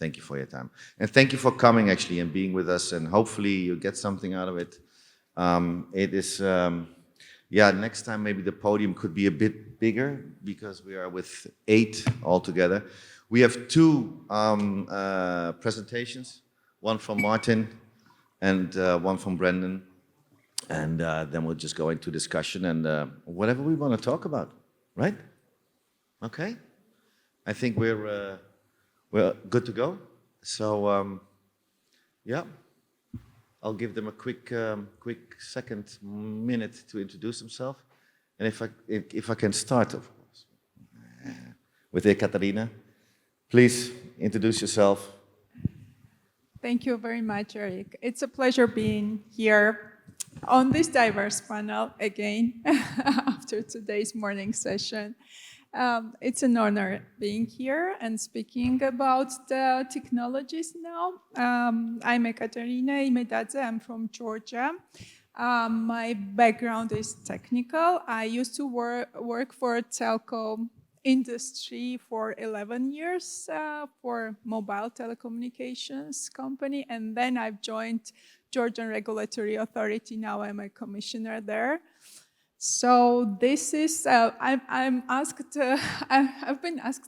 thank you for your time. And thank you for coming, actually, and being with us, and hopefully you get something out of it. It is, next time maybe the podium could be a bit bigger, because we are with 8 altogether. We have 2 presentations, one from Martin and one from Brendan. And then we'll just go into discussion and whatever we want to talk about, right? Okay? I think we're good to go. So, I'll give them a quick minute to introduce themselves. And if I can start, of course, with Ekaterine. Please introduce yourself. Thank you very much, Eric. It's a pleasure being here on this diverse panel again after today's morning session. It's an honor being here and speaking about the technologies now. I'm Ekaterine Imedadze. I'm from Georgia. My background is technical. I used to work for a telco industry for 11 years for mobile telecommunications company, and then I've joined Georgian Regulatory Authority. Now I'm a commissioner there. So this is, I've been asked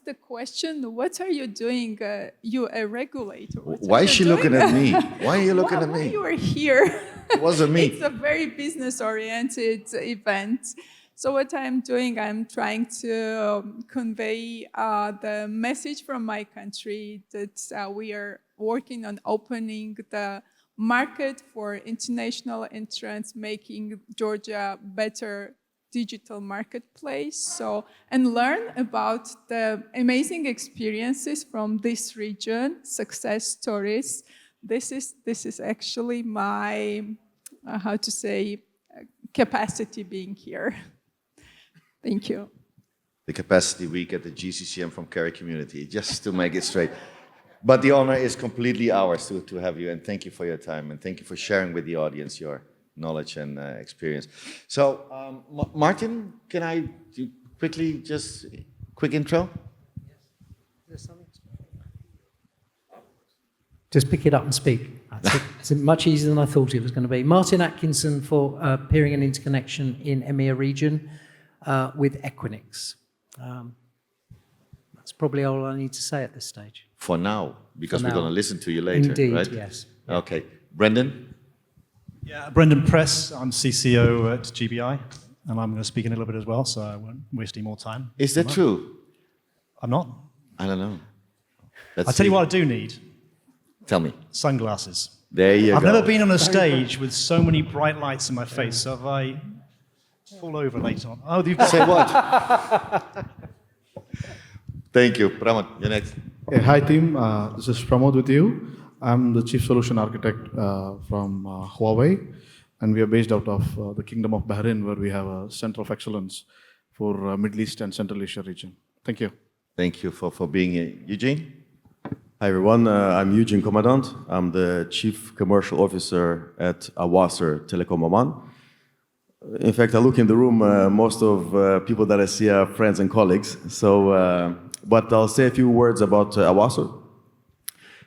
the question, what are you doing? You a regulator. Why is she looking at me? Why are you looking at me? Why you are here? It wasn't me. It's a very business-oriented event. So what I'm doing, I'm trying to convey the message from my country that we are working on opening the market for international entrants, making Georgia a better digital marketplace. So, and learn about the amazing experiences from this region, success stories. This is actually my, capacity being here. Thank you. The capacity week at the GCCM from Kerry community, just to make it straight. But the honor is completely ours to have you, and thank you for your time, and thank you for sharing with the audience your knowledge and experience. So, Martin, can I do quickly just quick intro? Yes. Just pick it up and speak. It's much easier than I thought it was going to be. Martin Atkinson for Peering and Interconnection in EMEA region with EQUINIX. That's probably all I need to say at this stage. For now, because we're going to listen to you later, Indeed, right? Yes. Okay. Brendan? Yeah, Brendan Press. I'm CCO at GBI, and I'm going to speak in a little bit as well, so I won't waste any more time. Is that true? I'm not. I don't know. I'll tell you what I do need. Tell me. Sunglasses. There you go. I've never been on a stage with so many bright lights in my face, so if I fall over later on... Oh, you've Say what? Thank you. Pramod, you're next. Hey, hi team, this is Pramod with you. I'm the Chief Solution Architect from Huawei, and we are based out of the Kingdom of Bahrain, where we have a center of excellence for Middle East and Central Asia region. Thank you. Thank you for being here. Eugene? Hi everyone, I'm Eugen Comendant. I'm the Chief Commercial Officer at Awasr Telecom Oman. In fact, I look in the room, most of people that I see are friends and colleagues. So, but I'll say a few words about Awasr.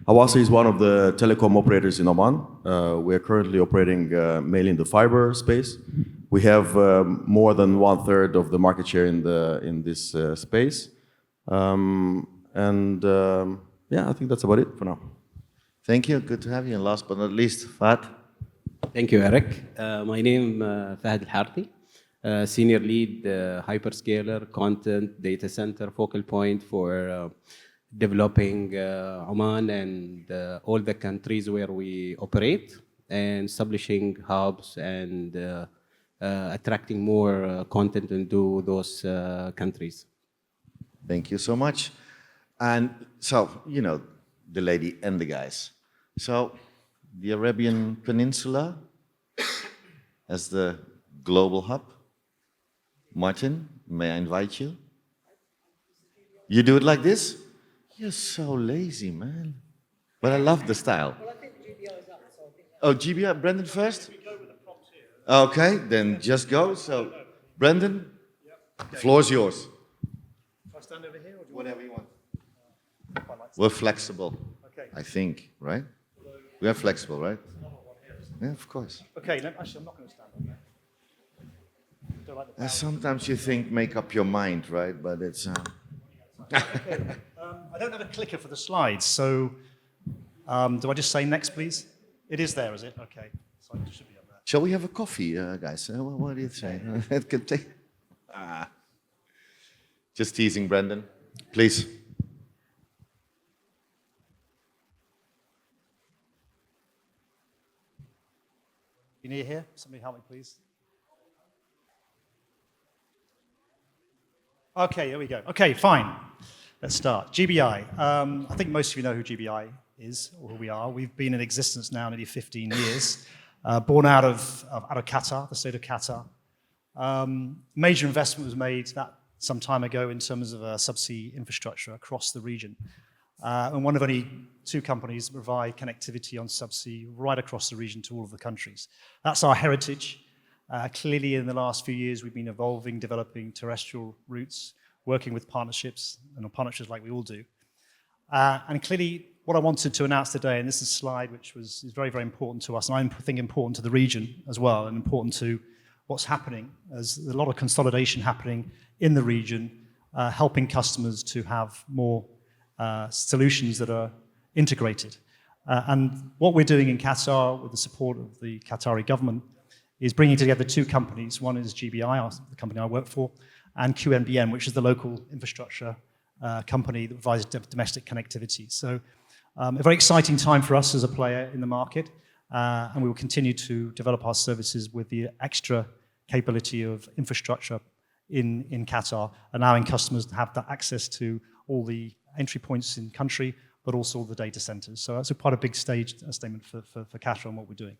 Awasr is one of the telecom operators in Oman. We are currently operating mainly in the fiber space. We have more than 1/3 of the market share in this space. Yeah, I think that's about it for now. Thank you. Good to have you. And last but not least, Fahad. Thank you, Eric. My name is Fahad Harthi, Senior Lead Hyperscaler Content Data Center Focal Point for developing Oman and all the countries where we operate, and establishing hubs and attracting more content into those countries. Thank you so much. And so, you know, the lady and the guys. So, the Arabian Peninsula as the global hub. Martin, may I invite you? You do it like this? You're so lazy, man. But I love the style. Well, I think GBI is up. So I think oh, GBI, Brendan first? We go with the prompts here. Okay, then just go. So, Brendan, the floor is yours. If I stand over here, or do you Whatever you want. quite like We're flexible. Okay. Okay. I think, right? We are flexible, right? Yeah, of course. Okay, actually, I'm not going to stand on that. Sometimes you think, make up your mind, right? But it's... I don't have a clicker for the slides, so do I just say next, please? It is there, is it? Okay. So it should be up there. Shall we have a coffee, guys? What do you say? It could take... Just teasing, Brendan. Please. You near here? Somebody help me, please. Okay, here we go. Okay, fine. Let's start. GBI. I think most of you know who GBI is, or who we are. We've been in existence now nearly 15 years. Born out of Qatar, the state of Qatar. Major investment was made some time ago in terms of subsea infrastructure across the region. And one of only 2 companies that provide connectivity on subsea right across the region to all of the countries. That's our heritage. Clearly, in the last few years, we've been evolving, developing terrestrial routes, working with partnerships, and on partnerships like we all do. And clearly, what I wanted to announce today, and this is a slide which is very, very important to us, and I think important to the region as well, and important to what's happening, as there's a lot of consolidation happening in the region, helping customers to have more solutions that are integrated. And what we're doing in Qatar, with the support of the Qatari government, is bringing together 2 companies. One is GBI, the company I work for, and QNBN, which is the local infrastructure company that provides domestic connectivity. So a very exciting time for us as a player in the market, and we will continue to develop our services with the extra capability of infrastructure in Qatar, allowing customers to have that access to all the entry points in country, but also all the data centers. So that's quite a big statement for Qatar and what we're doing.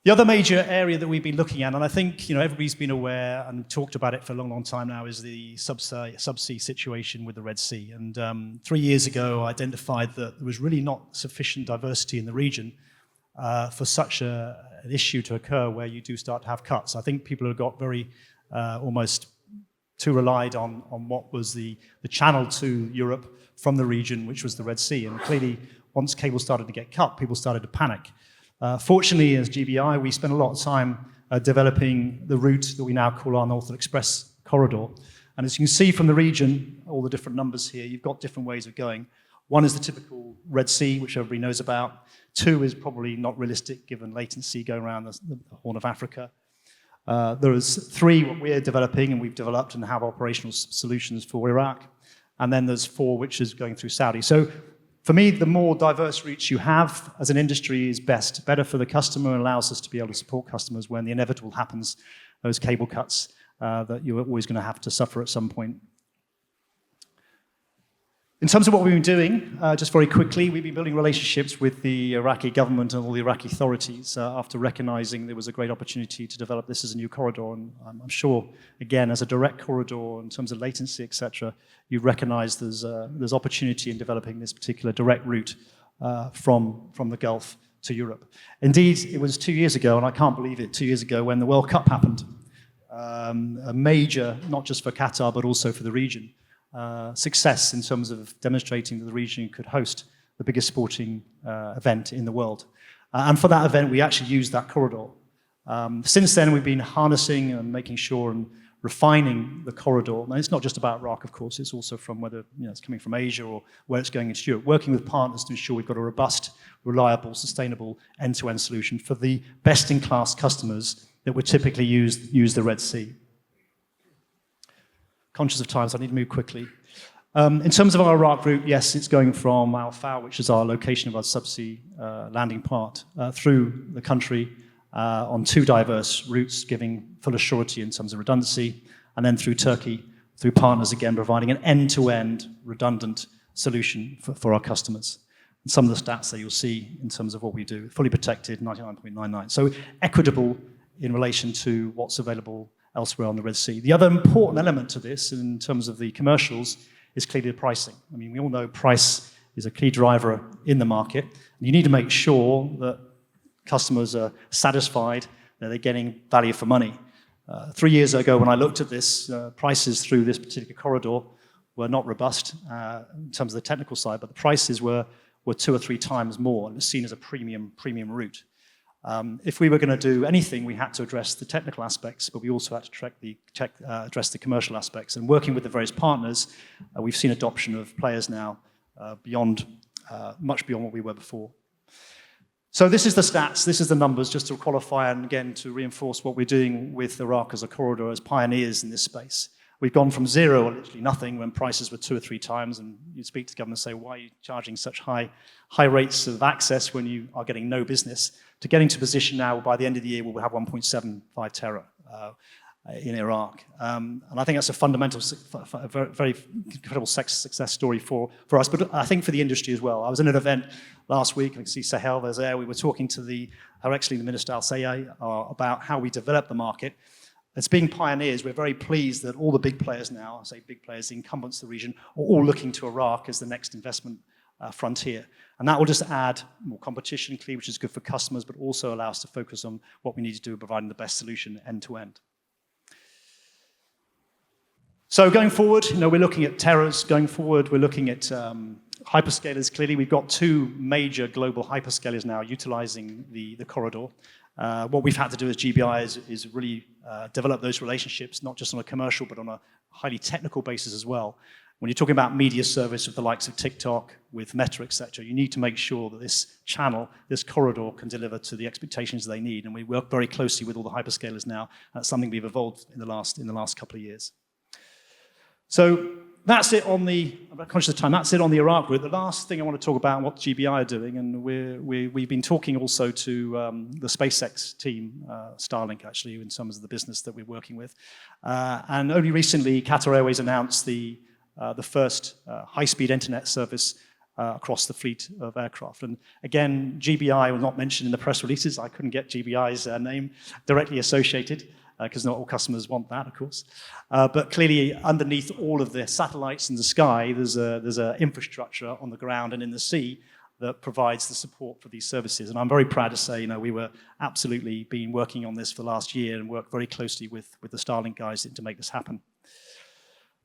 The other major area that we've been looking at, and I think everybody's been aware and talked about it for a long, long time now, is the subsea situation with the Red Sea. And 3 years ago, I identified that there was really not sufficient diversity in the region for such an issue to occur where you do start to have cuts. I think people have got very almost too relied on what was the channel to Europe from the region, which was the Red Sea. And clearly, once cables started to get cut, people started to panic. Fortunately, as GBI, we spent a lot of time developing the route that we now call our Northern Express corridor. And as you can see from the region, all the different numbers here, you've got different ways of going. One is the typical Red Sea, which everybody knows about. 2 is probably not realistic given latency going around the Horn of Africa. There is 3 what we're developing, and we've developed and have operational solutions for Iraq. And then there's 4 which is going through Saudi. So for me, the more diverse routes you have as an industry is best. Better for the customer and allows us to be able to support customers when the inevitable happens, those cable cuts that you're always going to have to suffer at some point. In terms of what we've been doing, just very quickly, we've been building relationships with the Iraqi government and all the Iraqi authorities after recognizing there was a great opportunity to develop this as a new corridor. And I'm sure, again, as a direct corridor in terms of latency, etc., you recognize there's opportunity in developing this particular direct route from the Gulf to Europe. Indeed, it was 2 years ago, and I can't believe it, 2 years ago when the World Cup happened. A major, not just for Qatar, but also for the region. Success in terms of demonstrating that the region could host the biggest sporting event in the world. And for that event, we actually used that corridor. Since then, we've been harnessing and making sure and refining the corridor. And it's not just about Iraq, of course, it's also from whether it's coming from Asia or where it's going into Europe, working with partners to ensure we've got a robust, reliable, sustainable end-to-end solution for the best-in-class customers that would typically use the Red Sea. Conscious of time, so I need to move quickly. In terms of our Iraq route, yes, it's going from Al Faw, which is our location of our subsea landing part, through the country on 2 diverse routes, giving full assurity in terms of redundancy, and then through Turkey, through partners again, providing an end-to-end redundant solution for our customers. And some of the stats that you'll see in terms of what we do, fully protected, 99.99. So equitable in relation to what's available elsewhere on the Red Sea. The other important element to this, in terms of the commercials, is clearly the pricing. I mean, we all know price is a key driver in the market. And you need to make sure that customers are satisfied, that they're getting value for money. 3 years ago, when I looked at this, prices through this particular corridor were not robust in terms of the technical side, but the prices were were 2 or 3 times more, and it's seen as a premium route. If we were going to do anything, we had to address the technical aspects, but we also had to address the commercial aspects. And working with the various partners, we've seen adoption of players now much beyond what we were before. So this is the stats, this is the numbers, just to qualify and again to reinforce what we're doing with Iraq as a corridor, as pioneers in this space. We've gone from 0, or literally nothing, when prices were 2 or 3 times, and you speak to government and say, why are you charging such high rates of access when you are getting no business, to getting to a position now, by the end of the year, we'll have 1.75 tera in Iraq. And I think that's a fundamental, very incredible success story for us, but I think for the industry as well. I was in an event last week, I can see Sahel was there, we were talking to the Minister Al-Sayyi about how we develop the market. As being pioneers, we're very pleased that all the big players now, I say big players, the incumbents of the region, are all looking to Iraq as the next investment frontier. And that will just add more competition, clearly, which is good for customers, but also allow us to focus on what we need to do, providing the best solution end to end. So going forward, we're looking at terrors. Going forward, we're looking at hyperscalers. Clearly, we've got 2 major global hyperscalers now utilizing the corridor. What we've had to do as GBI is really develop those relationships, not just on a commercial, but on a highly technical basis as well. When you're talking about media service with the likes of TikTok, with Meta, etc., you need to make sure that this channel, this corridor, can deliver to the expectations they need. And we work very closely with all the hyperscalers now. That's something we've evolved in the last couple of years. So that's it on I'm conscious of time, that's it on the Iraq route. The last thing I want to talk about what GBI are doing, and we've been talking also to the SpaceX team, Starlink actually, in some of the business that we're working with. And only recently, Qatar Airways announced the first high-speed internet service across the fleet of aircraft. And again, GBI was not mentioned in the press releases. I couldn't get GBI's name directly associated, because not all customers want that, of course. But clearly, underneath all of the satellites in the sky, there's an infrastructure on the ground and in the sea that provides the support for these services. And I'm very proud to say, we were absolutely been working on this for the last year and worked very closely with the Starlink guys to make this happen.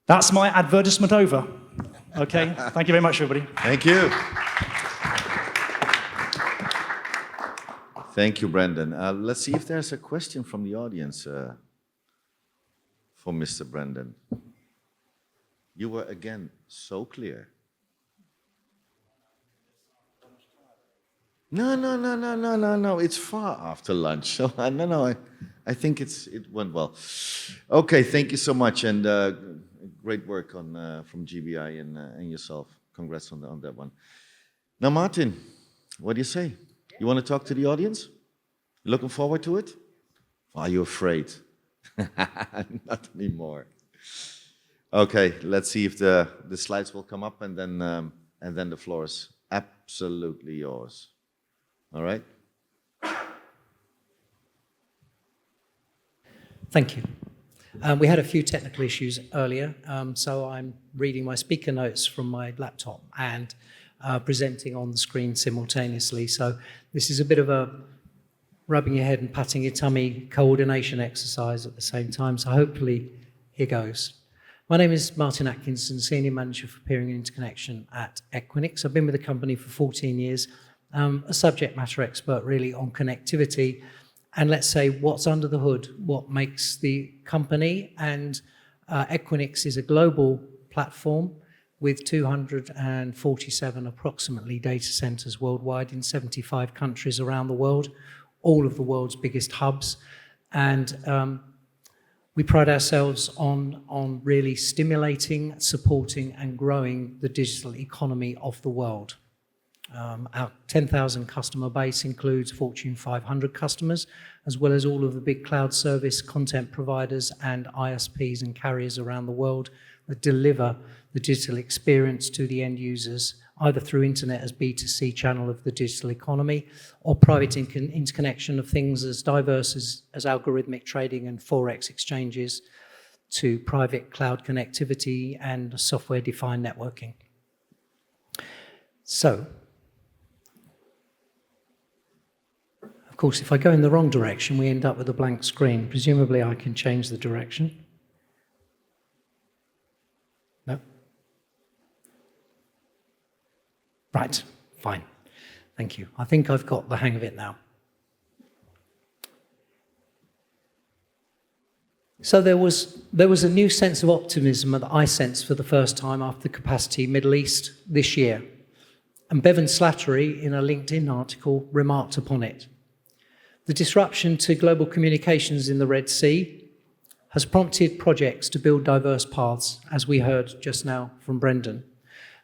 That's my advertisement over. Okay, thank you very much, everybody. Thank you. Thank you, Brendan. Let's see if there's a question from the audience for Mr. Brendan. You were, again, so clear. No. It's far after lunch. So, no. I think it went well. Okay, thank you so much. And great work from GBI and yourself. Congrats on that one. Now, Martin, what do you say? You want to talk to the audience? Looking forward to it? Are you afraid? Not anymore. Okay, let's see if the slides will come up, and then the floor is absolutely yours. All right? Thank you. We had a few technical issues earlier, so I'm reading my speaker notes from my laptop and presenting on the screen simultaneously. So this is a bit of a rubbing your head and patting your tummy coordination exercise at the same time. So hopefully, here goes. My name is Martin Atkinson, Senior Manager for Peering and Interconnection at EQUINIX. I've been with the company for 14 years, a subject matter expert really on connectivity, and let's say what's under the hood, what makes the company. And EQUINIX is a global platform with 247 approximately data centers worldwide in 75 countries around the world, all of the world's biggest hubs. And we pride ourselves on really stimulating, supporting, and growing the digital economy of the world. Our 10,000 customer base includes Fortune 500 customers, as well as all of the big cloud service content providers and ISPs and carriers around the world that deliver the digital experience to the end users, either through internet as B2C channel of the digital economy, or private interconnection of things as diverse as algorithmic trading and Forex exchanges, to private cloud connectivity and software-defined networking. So, of course, if I go in the wrong direction, we end up with a blank screen. Presumably, I can change the direction. No? Right, Fine. Thank you. I think I've got the hang of it now. So there was a new sense of optimism that I sensed for the first time after the Capacity Middle East this year. And Bevan Slattery, in a LinkedIn article, remarked upon it. The disruption to global communications in the Red Sea has prompted projects to build diverse paths, as we heard just now from Brendan.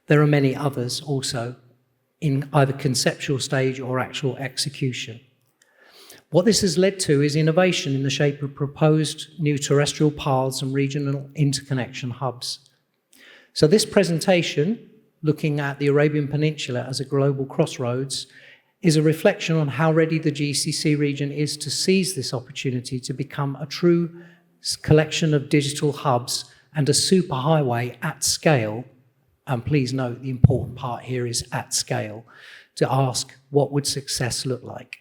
There are many others also in either conceptual stage or actual execution. What this has led to is innovation in the shape of proposed new terrestrial paths and regional interconnection hubs. So this presentation, looking at the Arabian Peninsula as a global crossroads, is a reflection on how ready the GCC region is to seize this opportunity to become a true collection of digital hubs and a superhighway at scale. And please note the important part here is at scale, to ask what would success look like.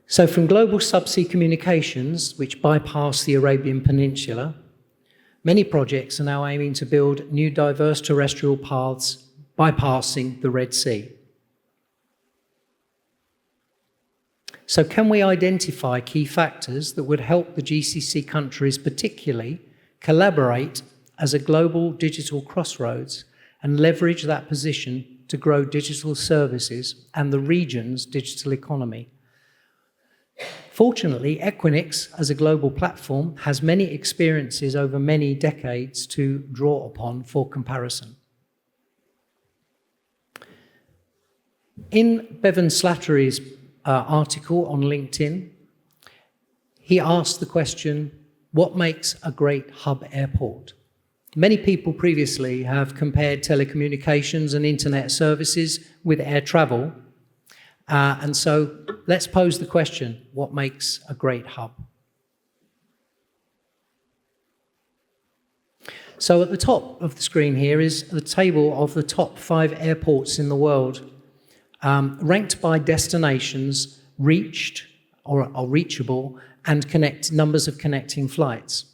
So from global subsea communications, which bypass the Arabian Peninsula, many projects are now aiming to build new diverse terrestrial paths bypassing the Red Sea. So can we identify key factors that would help the GCC countries particularly collaborate as a global digital crossroads and leverage that position to grow digital services and the region's digital economy? Fortunately, EQUINIX, as a global platform, has many experiences over many decades to draw upon for comparison. In Bevan Slattery's article on LinkedIn, he asked the question, what makes a great hub airport? Many people previously have compared telecommunications and internet services with air travel. And so let's pose the question, what makes a great hub? So at the top of the screen here is the table of the top 5 airports in the world, ranked by destinations reached or reachable and numbers of connecting flights.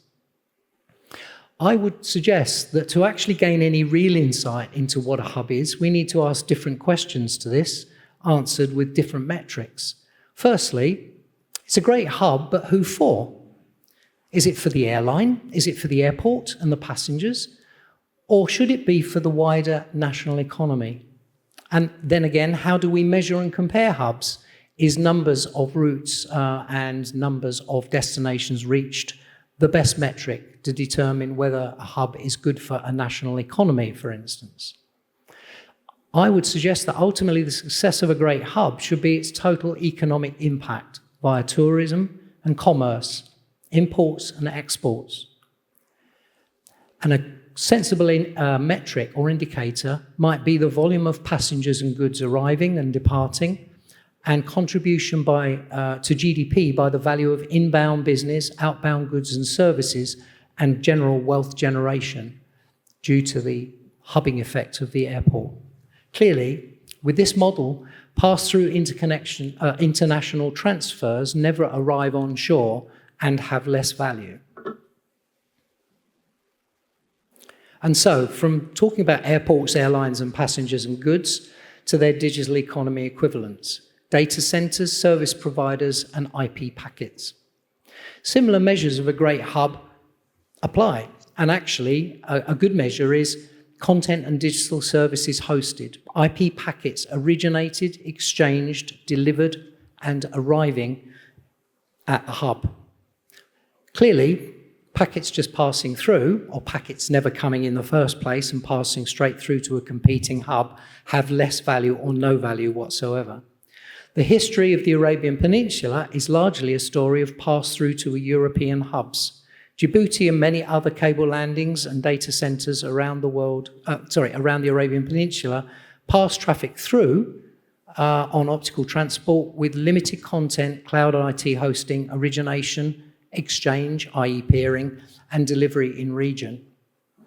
I would suggest that to actually gain any real insight into what a hub is, we need to ask different questions to this, answered with different metrics. Firstly, it's a great hub, but who for? Is it for the airline? Is it for the airport and the passengers? Or should it be for the wider national economy? And then again, how do we measure and compare hubs? Is numbers of routes and numbers of destinations reached the best metric to determine whether a hub is good for a national economy, for instance? I would suggest that ultimately the success of a great hub should be its total economic impact via tourism and commerce, imports and exports. And a sensible metric or indicator might be the volume of passengers and goods arriving and departing, and contribution to GDP by the value of inbound business, outbound goods and services, and general wealth generation due to the hubbing effect of the airport. Clearly, with this model, pass-through international transfers never arrive on shore and have less value. And so, from talking about airports, airlines, and passengers and goods to their digital economy equivalents, data centers, service providers, and IP packets. Similar measures of a great hub apply, and actually, a good measure is content and digital services hosted, IP packets originated, exchanged, delivered, and arriving at the hub. Clearly, packets just passing through, or packets never coming in the first place and passing straight through to a competing hub, have less value or no value whatsoever. The history of the Arabian Peninsula is largely a story of pass-through to European hubs. Djibouti and many other cable landings and data centers around the world, around the Arabian Peninsula, pass traffic through on optical transport with limited content, cloud IT hosting, origination, exchange, i.e. peering, and delivery in region.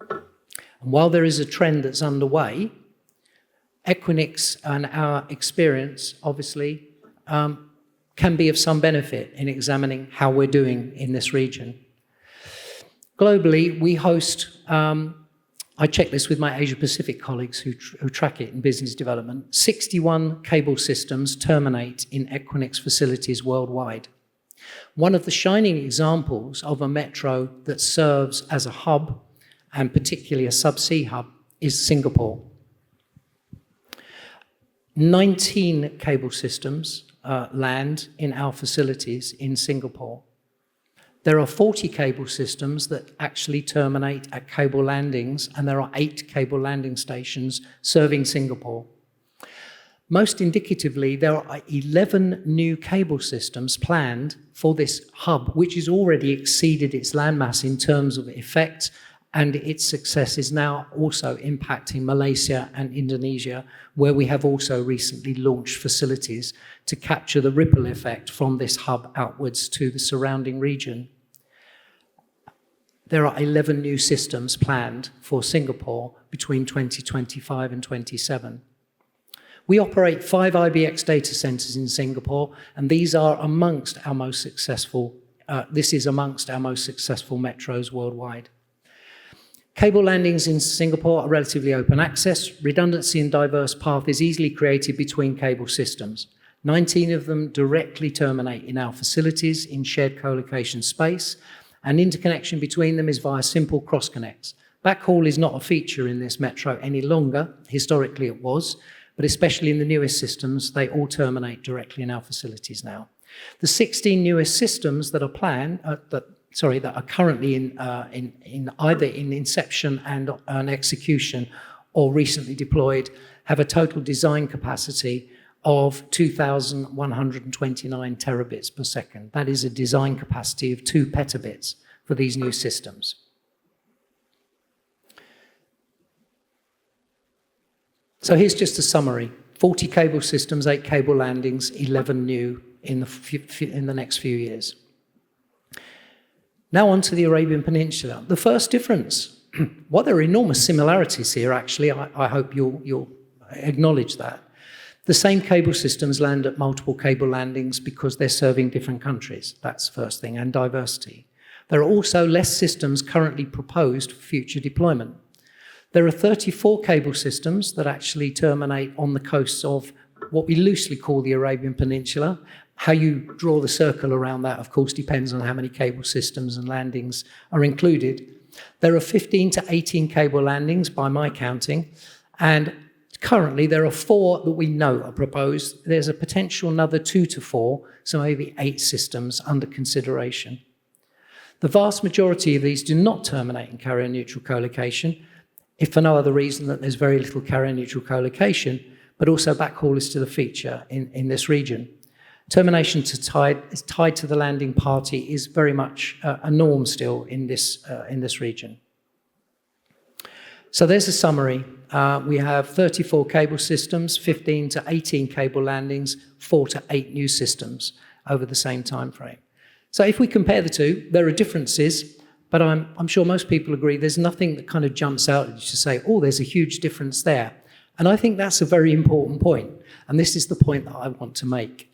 And while there is a trend that's underway, EQUINIX and our experience, obviously, can be of some benefit in examining how we're doing in this region. Globally, we host I checked this with my Asia Pacific colleagues who track it in business development. 61 cable systems terminate in EQUINIX facilities worldwide. One of the shining examples of a metro that serves as a hub, and particularly a subsea hub, is Singapore. 19 cable systems land in our facilities in Singapore. There are 40 cable systems that actually terminate at cable landings, and there are 8 cable landing stations serving Singapore. Most indicatively, there are 11 new cable systems planned for this hub, which has already exceeded its landmass in terms of effect, and its success is now also impacting Malaysia and Indonesia, where we have also recently launched facilities to capture the ripple effect from this hub outwards to the surrounding region. There are 11 new systems planned for Singapore between 2025 and 27. We operate 5 IBX data centers in Singapore, and these are amongst our most successful, amongst our most successful metros worldwide. Cable landings in Singapore are relatively open access. Redundancy and diverse path is easily created between cable systems. 19 of them directly terminate in our facilities in shared co-location space, and interconnection between them is via simple cross-connects. Backhaul is not a feature in this metro any longer. Historically it was, but especially in the newest systems, they all terminate directly in our facilities now. The 16 newest systems that are planned, that are currently in either in inception and execution or recently deployed, have a total design capacity of 2,129 terabits per second. That is a design capacity of 2 petabits for these new systems. So here's just a summary. 40 cable systems, 8 cable landings, 11 new in the next few years. Now on to the Arabian Peninsula. The first difference, well, there are enormous similarities here, actually. I hope you'll acknowledge that. The same cable systems land at multiple cable landings because they're serving different countries. That's the first thing, and diversity. There are also less systems currently proposed for future deployment. There are 34 cable systems that actually terminate on the coasts of what we loosely call the Arabian Peninsula. How you draw the circle around that, of course, depends on how many cable systems and landings are included. There are 15 to 18 cable landings by my counting, and currently there are 4 that we know are proposed. There's a potential another 2 to 4, so maybe 8 systems under consideration. The vast majority of these do not terminate in carrier-neutral co-location, if for no other reason that there's very little carrier-neutral co-location, but also backhaul is still a feature in this region. Termination is tied to the landing party is very much a norm still in this region. So there's a summary. We have 34 cable systems, 15 to 18 cable landings, 4 to 8 new systems over the same time frame. So if we compare the two, there are differences, but I'm sure most people agree there's nothing that kind of jumps out at you to say, oh, there's a huge difference there. And I think that's a very important point. And this is the point that I want to make,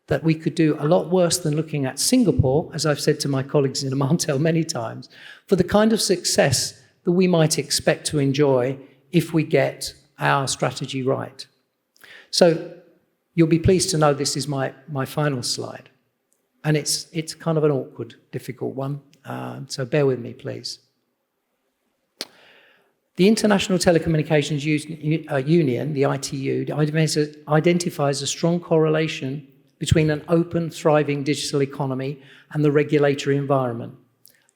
that we could do a lot worse than looking at Singapore, as I've said to my colleagues in Oman many times, for the kind of success that we might expect to enjoy if we get our strategy right. So you'll be pleased to know this is my final slide. And it's kind of an awkward, difficult one. So bear with me, please. The International Telecommunications Union, the ITU, identifies a strong correlation between an open, thriving digital economy and the regulatory environment.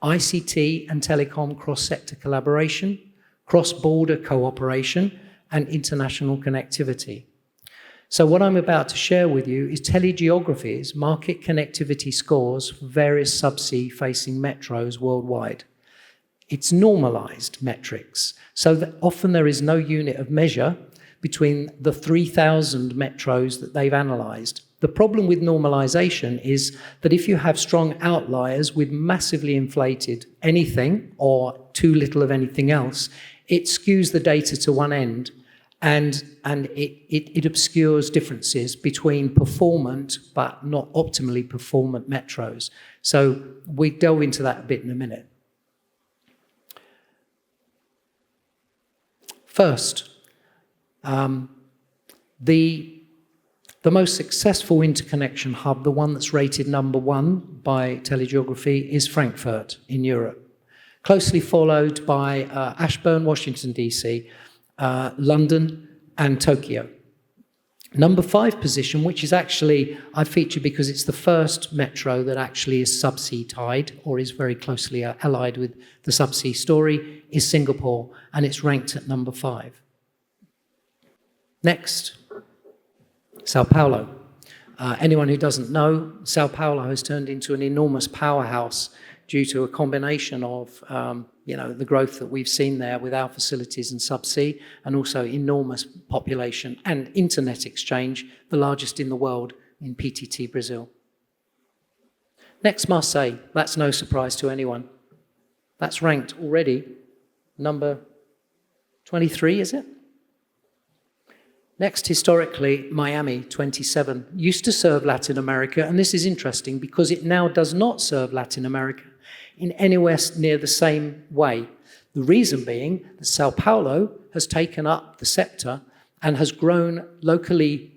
ICT and telecom cross-sector collaboration, cross-border cooperation, and international connectivity. So what I'm about to share with you is telegeography's market connectivity scores for various subsea-facing metros worldwide. It's normalized metrics, so that often there is no unit of measure between the 3,000 metros that they've analyzed. The problem with normalization is that if you have strong outliers with massively inflated anything or too little of anything else, it skews the data to one end and it obscures differences between performant but not optimally performant metros. So we delve into that a bit in a minute. First, the most successful interconnection hub, the one that's rated #1 by Telegeography, is Frankfurt in Europe, closely followed by Ashburn, Washington, D.C., London, and Tokyo. #5 position, which is actually, I feature because it's the first metro that actually is subsea tied or is very closely allied with the subsea story, is Singapore, and it's ranked at #5. Next, Sao Paulo. Anyone who doesn't know, Sao Paulo has turned into an enormous powerhouse due to a combination of the growth that we've seen there with our facilities and subsea, and also enormous population and internet exchange, the largest in the world in PTT Brazil. Next, Marseille. That's no surprise to anyone. That's ranked already number 23, is it? Next, historically, Miami, 27, used to serve Latin America, and this is interesting because it now does not serve Latin America in anywhere near the same way. The reason being that Sao Paulo has taken up the scepter and has grown locally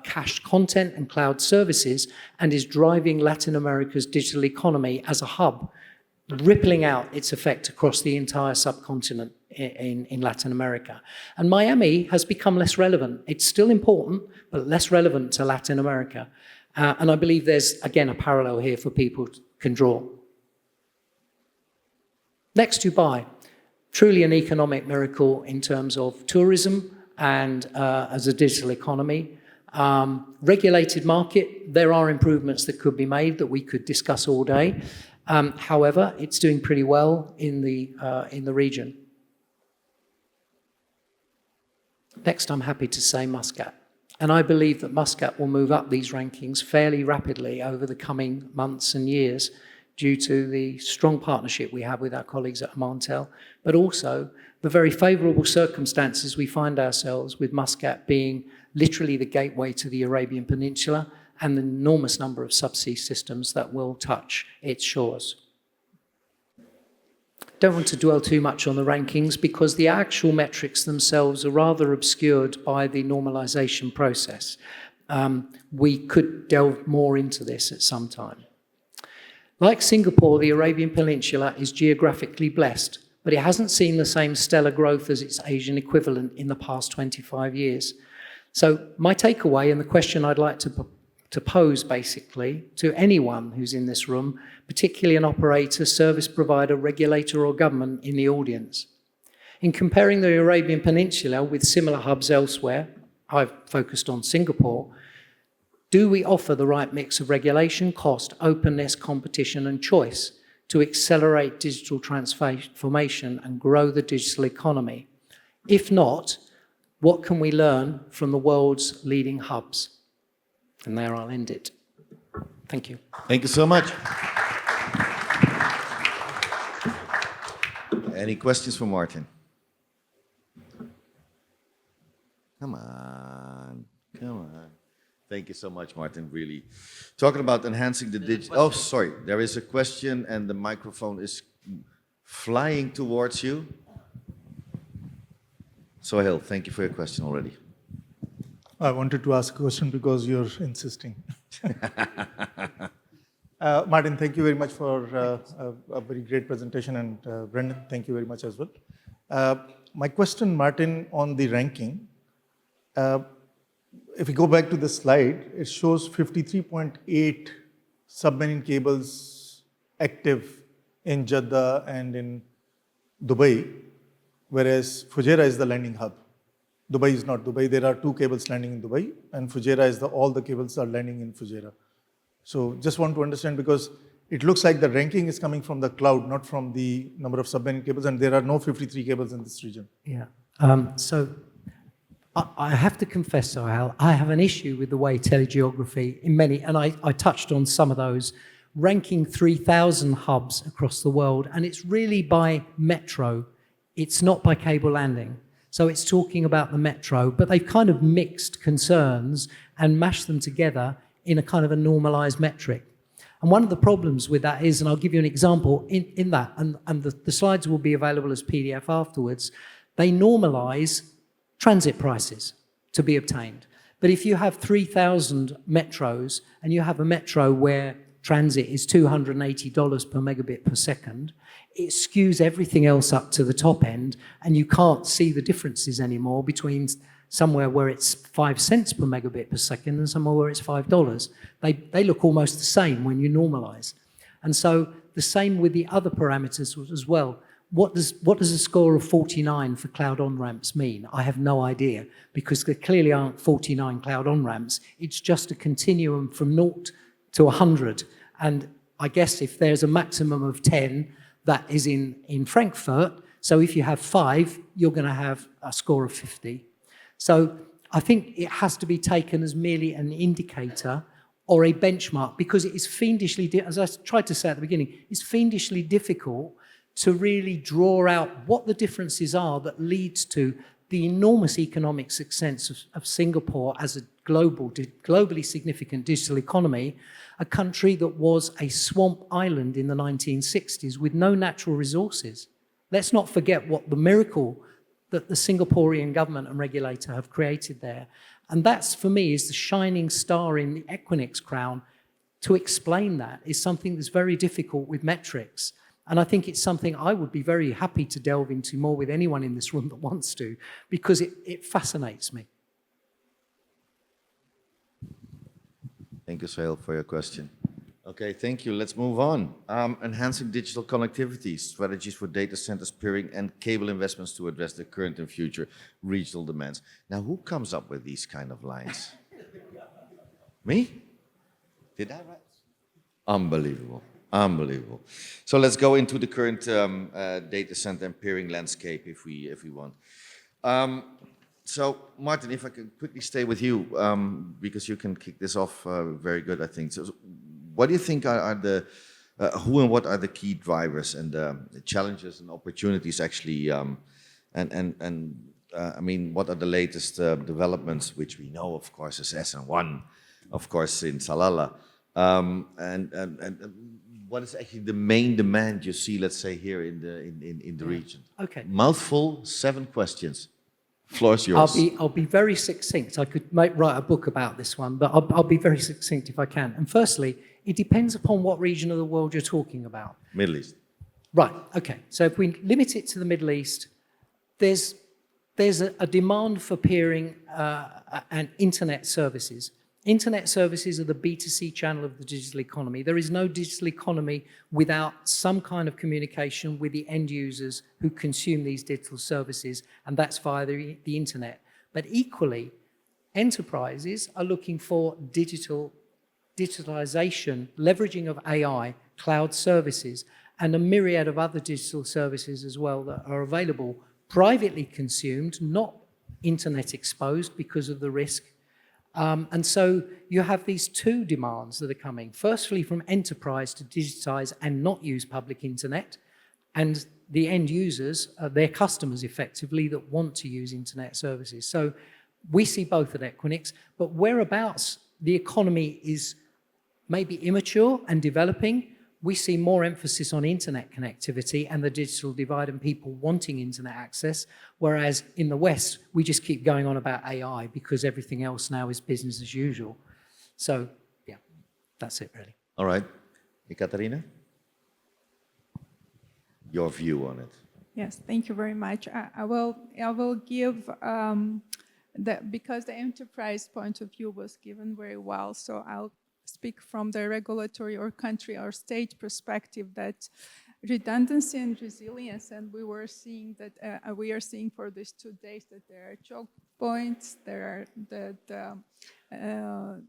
cached content and cloud services and is driving Latin America's digital economy as a hub, rippling out its effect across the entire subcontinent in Latin America. And Miami has become less relevant. It's still important, but less relevant to Latin America. And I believe there's, again, a parallel here for people can draw. Next, Dubai. Truly an economic miracle in terms of tourism and as a digital economy. Regulated market, there are improvements that could be made that we could discuss all day. However, it's doing pretty well in the region. Next, I'm happy to say Muscat. And I believe that Muscat will move up these rankings fairly rapidly over the coming months and years due to the strong partnership we have with our colleagues at Omantel, but also the very favourable circumstances we find ourselves with Muscat being literally the gateway to the Arabian Peninsula and the enormous number of subsea systems that will touch its shores. Don't want to dwell too much on the rankings because the actual metrics themselves are rather obscured by the normalization process. We could delve more into this at some time. Like Singapore, the Arabian Peninsula is geographically blessed, but it hasn't seen the same stellar growth as its Asian equivalent in the past 25 years. So my takeaway and the question I'd like to pose basically to anyone who's in this room, particularly an operator, service provider, regulator or government in the audience. In comparing the Arabian Peninsula with similar hubs elsewhere, I've focused on Singapore, do we offer the right mix of regulation, cost, openness, competition and choice to accelerate digital transformation and grow the digital economy? If not, what can we learn from the world's leading hubs? And there I'll end it. Thank you. Thank you so much. Any questions for Martin? Come on. Thank you so much, Martin, really. Talking about enhancing the digital... Oh, sorry. There is a question and the microphone is flying towards you. Sohail, thank you for your question already. I wanted to ask a question because you're insisting. Martin, thank you very much for a very great presentation, and Brendan, thank you very much as well. My question, Martin, on the ranking, if we go back to the slide, it shows 53.8 submarine cables active in Jeddah and in Dubai, whereas Fujairah is the landing hub. Dubai is not Dubai. There are 2 cables landing in Dubai, and Fujairah is all the cables are landing in Fujairah. So just want to understand, because it looks like the ranking is coming from the cloud, not from the number of submarine cables, and there are no 53 cables in this region. Yeah. So I have to confess, Sohail, I have an issue with the way telegeography, in many, and I touched on some of those, ranking 3,000 hubs across the world, and it's really by metro. It's not by cable landing. So it's talking about the metro, but they've kind of mixed concerns and mashed them together in a kind of a normalized metric. And one of the problems with that is, and I'll give you an example in that, and the slides will be available as PDF afterwards, they normalize transit prices to be obtained. But if you have 3,000 metros and you have a metro where transit is $280 per megabit per second, it skews everything else up to the top end, and you can't see the differences anymore between somewhere where it's 5 cents per megabit per second and somewhere where it's $5. They look almost the same when you normalize. And so the same with the other parameters as well. What does a score of 49 for cloud on-ramps mean? I have no idea, because there clearly aren't 49 cloud on-ramps. It's just a continuum from 0 to 100. And I guess if there's a maximum of 10, that is in Frankfurt. So if you have 5, you're going to have a score of 50. So I think it has to be taken as merely an indicator or a benchmark, because it is fiendishly, as I tried to say at the beginning, it's fiendishly difficult to really draw out what the differences are that leads to the enormous economic success of Singapore as a globally significant digital economy, a country that was a swamp island in the 1960s with no natural resources. Let's not forget what the miracle that the Singaporean government and regulator have created there. And that's, for me, is the shining star in the EQUINIX crown. To explain that is something that's very difficult with metrics. And I think it's something I would be very happy to delve into more with anyone in this room that wants to, because it fascinates me. Thank you, Sahil, for your question. Okay, thank you. Let's move on. Enhancing digital connectivity, strategies for data centers, peering, and cable investments to address the current and future regional demands. Now, who comes up with these kind of lines? Me? Did I write? Unbelievable. Unbelievable. So let's go into the current data center and peering landscape if we want. So Martin, if I can quickly stay with you, because you can kick this off very good, I think. So what do you think are the, who and what are the key drivers and the challenges and opportunities actually, I mean, what are the latest developments, which we know, of course, is SN1, of course, in Salalah, and what is actually the main demand you see, let's say, here in the region? Okay. Mouthful, 7 questions. Floor is yours. I'll be very succinct. I could write a book about this one, but I'll be very succinct if I can. And firstly, it depends upon what region of the world you're talking about. Middle East. Right, okay. So if we limit it to the Middle East, there's a demand for peering and internet services. Internet services are the B2C channel of the digital economy. There is no digital economy without some kind of communication with the end users who consume these digital services, and that's via the internet. But equally, enterprises are looking for digitalization, leveraging of AI, cloud services, and a myriad of other digital services as well that are available, privately consumed, not internet exposed because of the risk. And so you have these 2 demands that are coming. Firstly, from enterprise to digitize and not use public internet, and the end users, their customers effectively, that want to use internet services. So we see both at EQUINIX, but whereabouts the economy is maybe immature and developing, we see more emphasis on internet connectivity and the digital divide and people wanting internet access, whereas in the West, we just keep going on about AI because everything else now is business as usual. So, yeah, that's it really. All right. Ekaterine? Your view on it. Yes, thank you very much. I will give, because the enterprise point of view was given very well, so I'll speak from the regulatory or country or state perspective, that redundancy and resilience, and we are seeing for these 2 days that there are choke points, there are the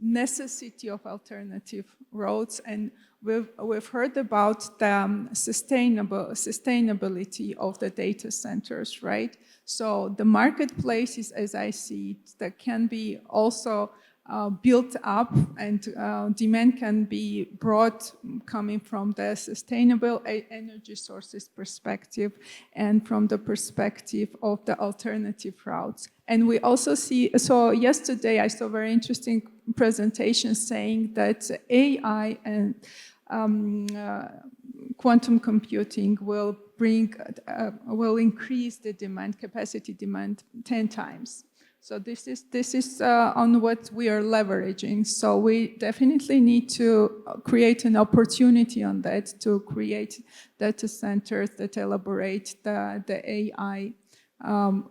necessity of alternative roads, and we've heard about the sustainability of the data centers, right? So the marketplaces, as I see it, that can be also built up, and demand can be brought coming from the sustainable energy sources perspective and from the perspective of the alternative routes. And we also see, so yesterday I saw a very interesting presentation saying that AI and quantum computing will will increase the capacity demand 10 times. So this is on what we are leveraging. So we definitely need to create an opportunity on that to create data centers that elaborate the AI,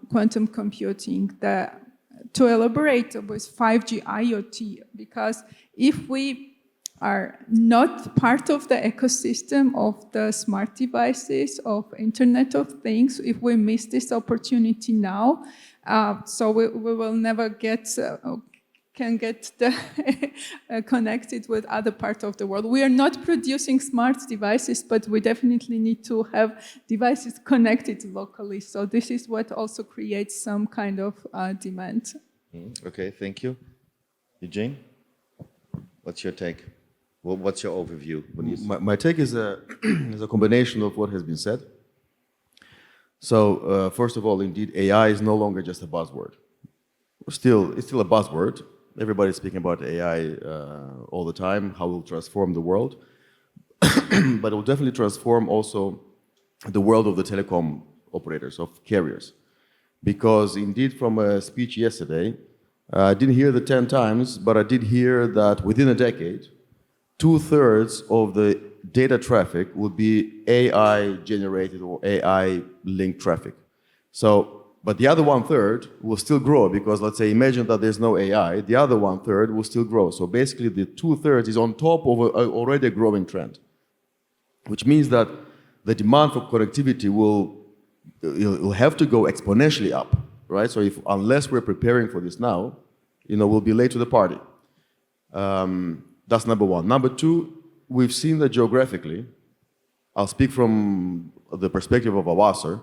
quantum computing, to elaborate with 5G IoT. Because if we are not part of the ecosystem of the smart devices, of Internet of Things, if we miss this opportunity now, so we will never can get connected with other parts of the world. We are not producing smart devices, but we definitely need to have devices connected locally. So this is what also creates some kind of demand. Okay, thank you. Eugen, what's your take? Well, what's your overview? What do you My take is a combination of what has been said. So, first of all, indeed, AI is no longer just a buzzword. It's still a buzzword. Everybody's speaking about AI all the time, how it will transform the world. But it will definitely transform also the world of the telecom operators, of carriers. Because indeed, from a speech yesterday, I didn't hear the 10 times, but I did hear that within a decade, 2/3 of the data traffic would be AI-generated or AI-linked traffic. So, but the other 1/3 will still grow because, let's say, imagine that there's no AI, the other 1/3 will still grow. So basically, the 2/3 is on top of already a growing trend, which means that the demand for connectivity will have to go exponentially up, right? So unless we're preparing for this now, we'll be late to the party. That's number one. Number two, we've seen that geographically, I'll speak from the perspective of Awasr,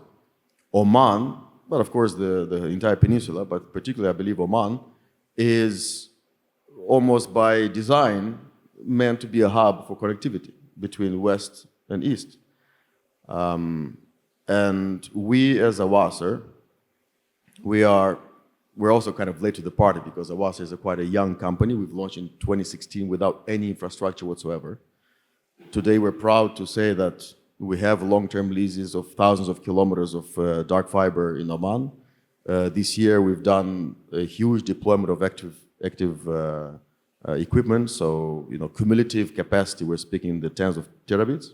Oman, but of course the entire peninsula, but particularly I believe Oman, is almost by design meant to be a hub for connectivity between West and East. And we as Awasr, we're also kind of late to the party because Awasr is quite a young company. We've launched in 2016 without any infrastructure whatsoever. Today, we're proud to say that we have long-term leases of thousands of kilometers of dark fiber in Oman. This year, we've done a huge deployment of active equipment. So, cumulative capacity, we're speaking in the tens of terabits.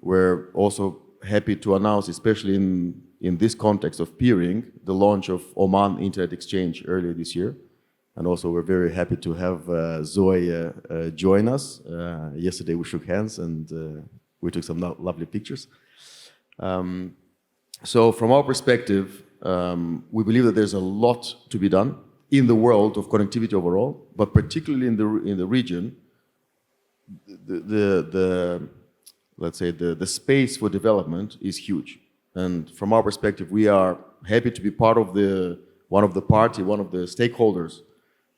We're also happy to announce, especially in this context of peering, the launch of Oman Internet Exchange earlier this year. And also we're very happy to have Zoe join us. Yesterday we shook hands and we took some lovely pictures. So from our perspective, we believe that there's a lot to be done in the world of connectivity overall, but particularly in the region, let's say the space for development is huge. And from our perspective, we are happy to be part of one of the stakeholders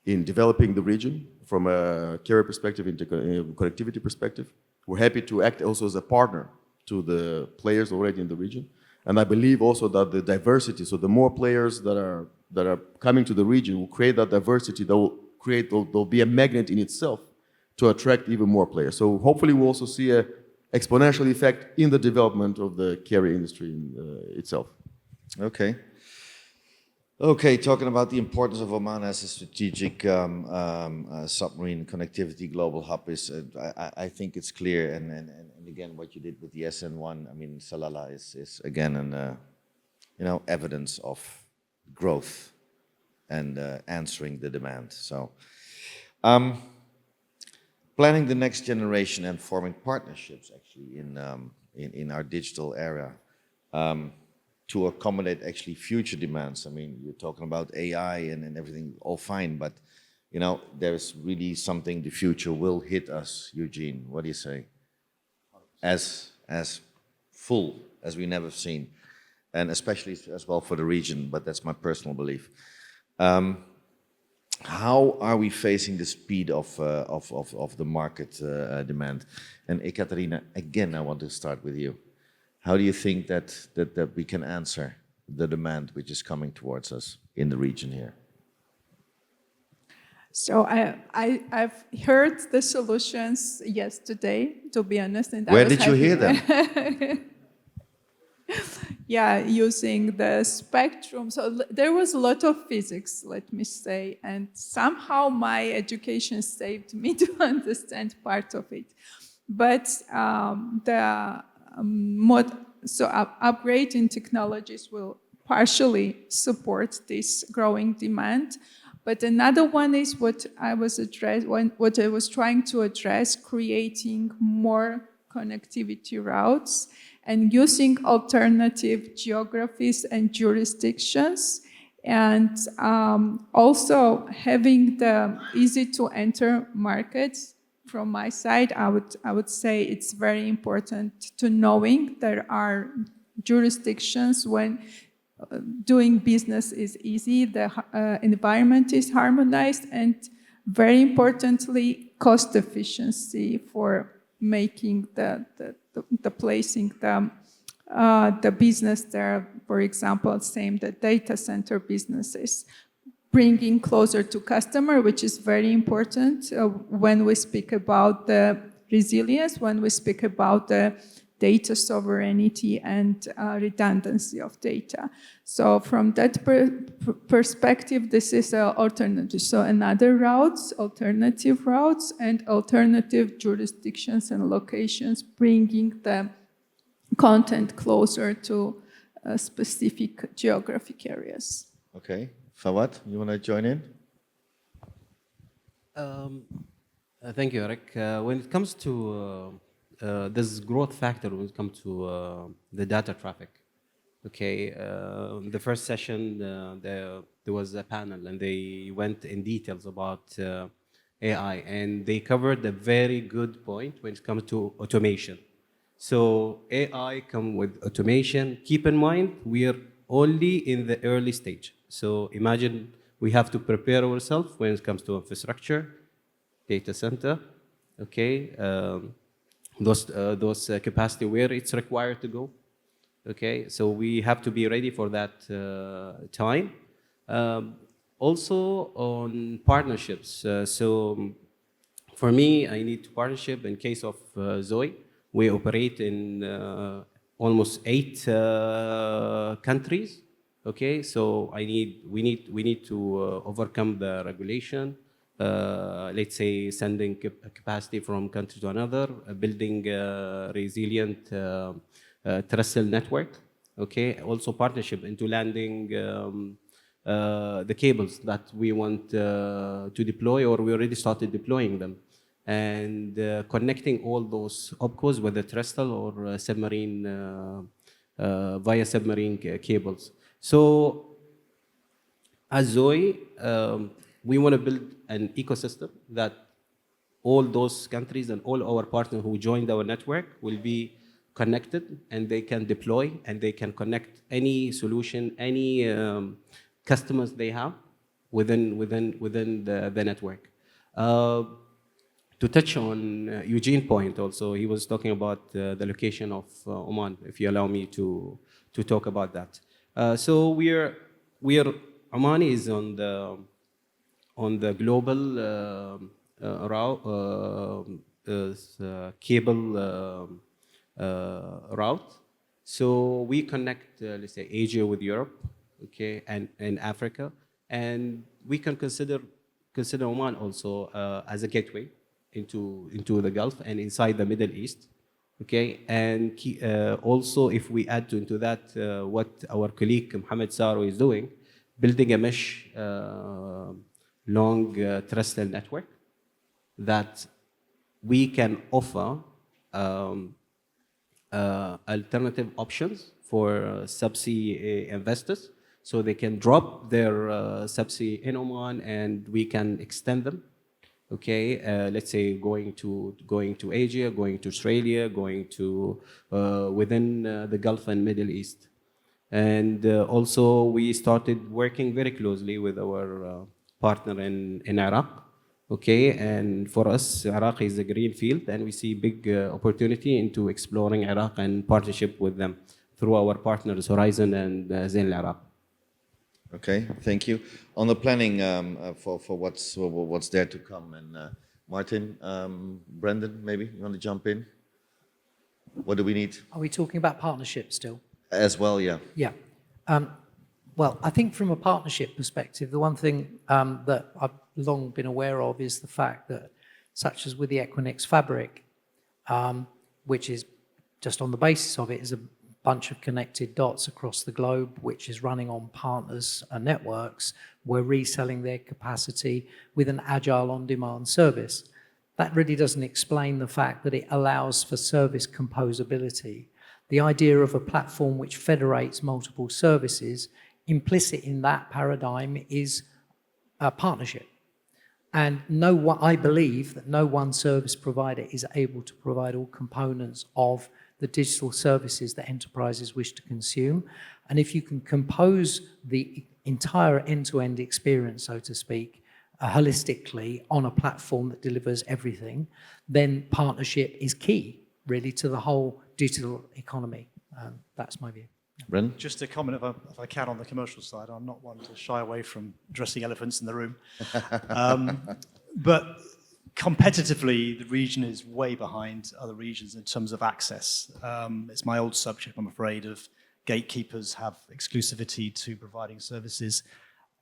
in developing the region from a carrier perspective, connectivity perspective. We're happy to act also as a partner to the players already in the region. And I believe also that the diversity, so the more players that are coming to the region will create that diversity that will be a magnet in itself to attract even more players. So hopefully we'll also see a exponential effect in the development of the carrier industry itself. Okay. Okay, talking about the importance of Oman as a strategic submarine connectivity global hub is, I think it's clear. And again, what you did with the SN1, I mean, Salalah is again an evidence of growth and answering the demand. So. Planning the next generation and forming partnerships actually in our digital era to accommodate actually future demands. I mean, you're talking about AI and everything, all fine, but there's really something the future will hit us. Eugen, what do you say? As full as we never seen, and especially as well for the region. But that's my personal belief. How are we facing the speed of the market demand? And Ekaterine, again, I want to start with you. How do you think that we can answer the demand which is coming towards us in the region here? So I've heard the solutions yesterday, to be honest. And Where did you hear them? Yeah, using the spectrum. So there was a lot of physics, let me say, and somehow my education saved me to understand part of it. But upgrade in technologies will partially support this growing demand. But another one is what I was trying to address, creating more connectivity routes and using alternative geographies and jurisdictions, and also having the easy to enter markets. From my side, I would say it's very important to knowing there are jurisdictions when doing business is easy, the environment is harmonized, and very importantly, cost efficiency for making the placing the business there. For example, same the data center businesses, bringing closer to customer, which is very important when we speak about the resilience, when we speak about the data sovereignty and redundancy of data. So from that perspective, this is an alternative. So another routes, alternative routes, and alternative jurisdictions and locations, bringing the content closer to specific geographic areas. Okay. Fahad, you want to join in? Thank you, Eric. When it comes to this growth factor, when it comes to the data traffic, okay, the first session, there was a panel and they went in details about AI, and they covered a very good point when it comes to automation. So AI come with automation. Keep in mind, we are only in the early stage. So imagine we have to prepare ourselves when it comes to infrastructure, data center, okay, those capacity where it's required to go, okay. So we have to be ready for that time. Also on partnerships. So for me, I need to partnership. In case of Zoe, we operate in almost 8 countries. Okay, so we need to overcome the regulation. Let's say sending capacity from country to another, building a resilient terrestrial network. Okay, also partnership into landing the cables that we want to deploy, or we already started deploying them, and connecting all those OPCOs, whether terrestrial or submarine, via submarine cables. So as Zoe, we want to build an ecosystem that all those countries and all our partners who joined our network will be connected, and they can deploy and they can connect any solution, any customers they have within the network. To touch on Eugene's point also, he was talking about the location of Oman, if you allow me to talk about that. So Oman is on the global cable route. So we connect, let's say, Asia with Europe, okay, and Africa, and we can consider Oman also as a gateway into the Gulf and inside the Middle East. Okay, and also if we add into that what our colleague Mohammed Saro is doing, building a mesh long terrestrial network that we can offer alternative options for subsea investors, so they can drop their subsea in Oman and we can extend them. Okay, let's say going to Asia, going to Australia, going to within the Gulf and Middle East. And also we started working very closely with our partner in Iraq. Okay, and for us, Iraq is a green field, and we see big opportunity into exploring Iraq and partnership with them through our partners Horizon and Zain Iraq. Okay, thank you. On the planning for what's there to come, and Martin, Brendan, maybe you want to jump in? What do we need? Are we talking about partnerships still? As well, yeah. Yeah. Well, I think from a partnership perspective, the one thing that I've long been aware of is the fact that, such as with the EQUINIX fabric, which is just on the basis of it, is a bunch of connected dots across the globe, which is running on partners and networks. We're reselling their capacity with an agile on-demand service. That really doesn't explain the fact that it allows for service composability. The idea of a platform which federates multiple services, implicit in that paradigm is a partnership. And I believe that no one service provider is able to provide all components of the digital services that enterprises wish to consume. And if you can compose the entire end-to-end experience, so to speak, holistically on a platform that delivers everything, then partnership is key, really, to the whole digital economy. That's my view. Brendan? Just a comment, if I can, on the commercial side. I'm not one to shy away from addressing elephants in the room. But competitively, the region is way behind other regions in terms of access. It's my old subject, I'm afraid, of gatekeepers have exclusivity to providing services.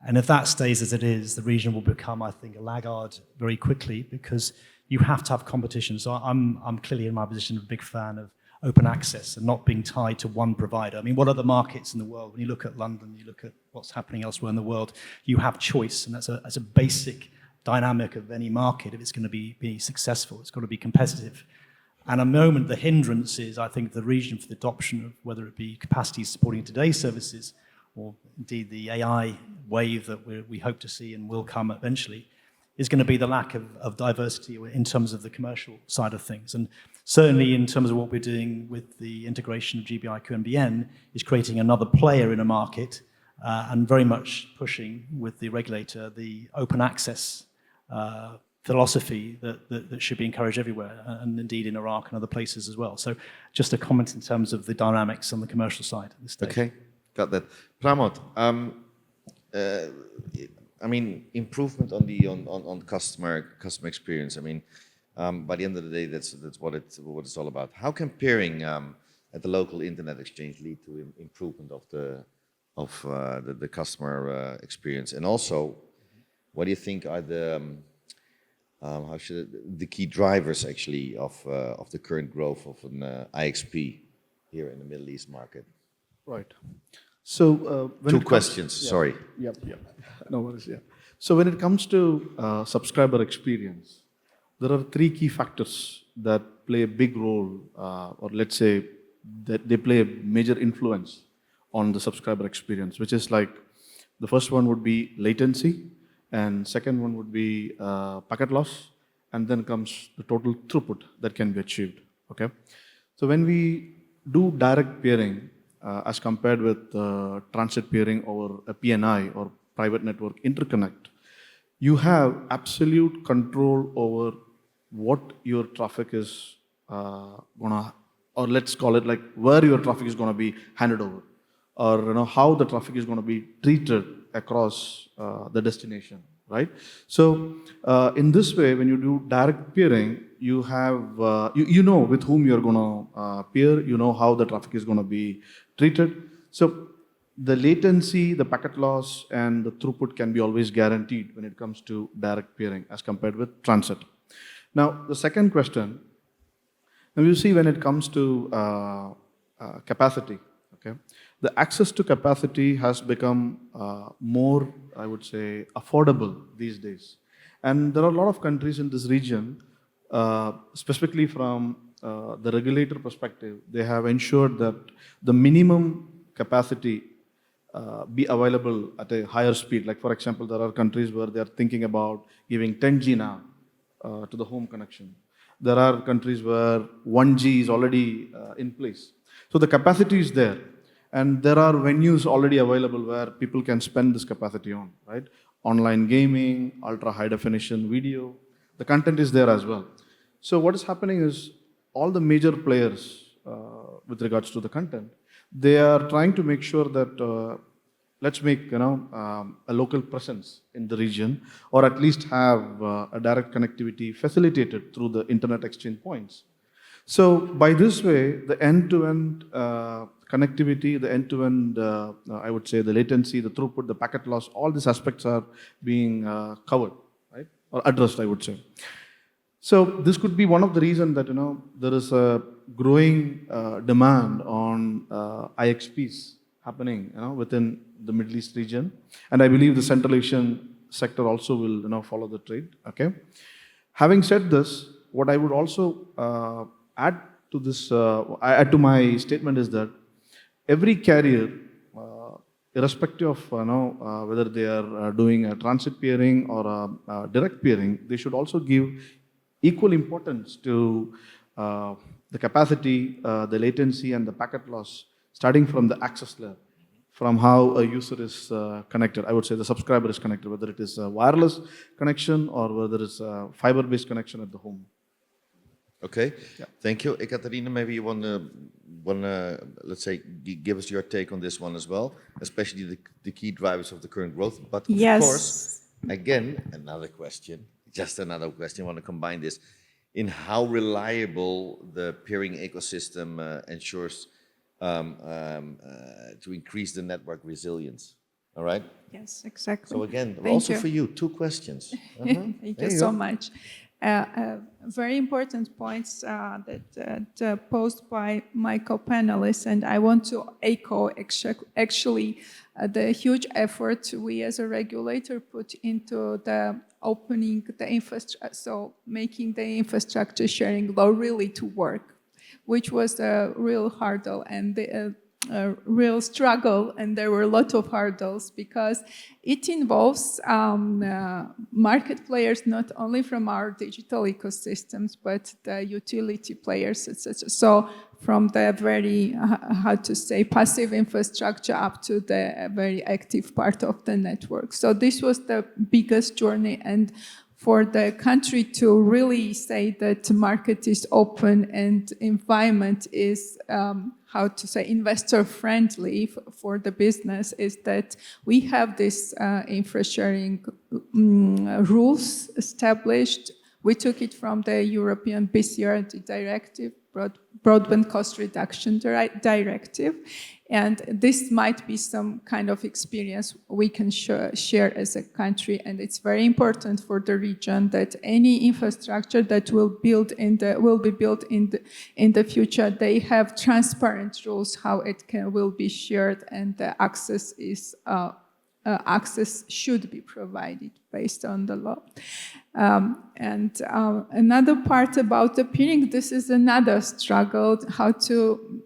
And if that stays as it is, the region will become, I think, a laggard very quickly, because you have to have competition. So I'm clearly, in my position, a big fan of open access and not being tied to one provider. I mean, what other markets in the world? When you look at London, you look at what's happening elsewhere in the world, you have choice, and that's a basic dynamic of any market. If it's going to be successful, it's got to be competitive. And a moment, the hindrance is, I think, the region for the adoption of whether it be capacity supporting today's services or indeed the AI wave that we hope to see and will come eventually, is going to be the lack of diversity in terms of the commercial side of things. And certainly in terms of what we're doing with the integration of GBI QNBN is creating another player in a market and very much pushing with the regulator the open access philosophy that should be encouraged everywhere, and indeed in Iraq and other places as well. So just a comment in terms of the dynamics on the commercial side at this stage. Okay, got that. Pramod, I mean, improvement on customer experience. I mean, by the end of the day, that's what it's all about. How can peering at the local internet exchange lead to improvement of the customer experience? And also, what do you think are the the key drivers actually of the current growth of an IXP here in the Middle East market? Right. So Two questions. Sorry. Yep. No worries. Yeah. So when it comes to subscriber experience, there are three key factors that play a big role, or let's say that they play a major influence on the subscriber experience, which is like the first one would be latency, and second one would be packet loss, and then comes the total throughput that can be achieved. Okay. So when we do direct peering, as compared with transit peering over a PNI or private network interconnect, you have absolute control over what your traffic is gonna, or let's call it like where your traffic is gonna be handed over, or how the traffic is gonna be treated across the destination, right? So in this way, when you do direct peering, you have you know with whom you're gonna peer, you know how the traffic is gonna be treated. So the latency, the packet loss, and the throughput can be always guaranteed when it comes to direct peering as compared with transit. Now, the second question, now you see when it comes to capacity, okay, the access to capacity has become more, I would say, affordable these days. And there are a lot of countries in this region, specifically from the regulator perspective, they have ensured that the minimum capacity be available at a higher speed. Like, for example, there are countries where they are thinking about giving 10G now to the home connection. There are countries where 1G is already in place. So the capacity is there. And there are venues already available where people can spend this capacity on, right? Online gaming, ultra high definition video, the content is there as well. So what is happening is all the major players with regards to the content, they are trying to make sure that let's make a local presence in the region, or at least have a direct connectivity facilitated through the internet exchange points. So by this way, the end-to-end connectivity, the end-to-end, I would say, the latency, the throughput, the packet loss, all these aspects are being covered, right, or addressed, I would say. So this could be one of the reasons that there is a growing demand on IXPs happening within the Middle East region, and I believe the Central Asian sector also will follow the trade. Okay. Having said this, what I would also add to this, add to my statement is that every carrier, irrespective of whether they are doing a transit peering or a direct peering, they should also give equal importance to the capacity, the latency, and the packet loss, starting from the access layer, from how a user is connected. I would say the subscriber is connected, whether it is a wireless connection or whether it's a fiber-based connection at the home. Okay, thank you. Ekaterine, maybe you want to, let's say, give us your take on this one as well, especially the key drivers of the current growth. But of course, again, another question, just another question, I want to combine this, in how reliable the peering ecosystem ensures to increase the network resilience. All right? Yes, exactly. So again, Thank also you. for you, 2 questions. Thank you so much. Very important points that posed by my co-panelists, and I want to echo actually the huge effort we as a regulator put into the opening the infrastructure, so making the infrastructure sharing law really to work, which was a real hurdle and a real struggle, and there were a lot of hurdles because it involves market players not only from our digital ecosystems but the utility players, etc. So from the very, how to say, passive infrastructure up to the very active part of the network. So this was the biggest journey, and for the country to really say that the market is open and environment is, how to say, investor friendly for the business, is that we have this infra sharing rules established. We took it from the European BCR directive, Broadband Cost Reduction Directive. And this might be some kind of experience we can share as a country. And it's very important for the region that any infrastructure that will be built in the future, they have transparent rules how it will be shared, and the access is access should be provided based on the law. Another part about the peering, this is another struggle, how to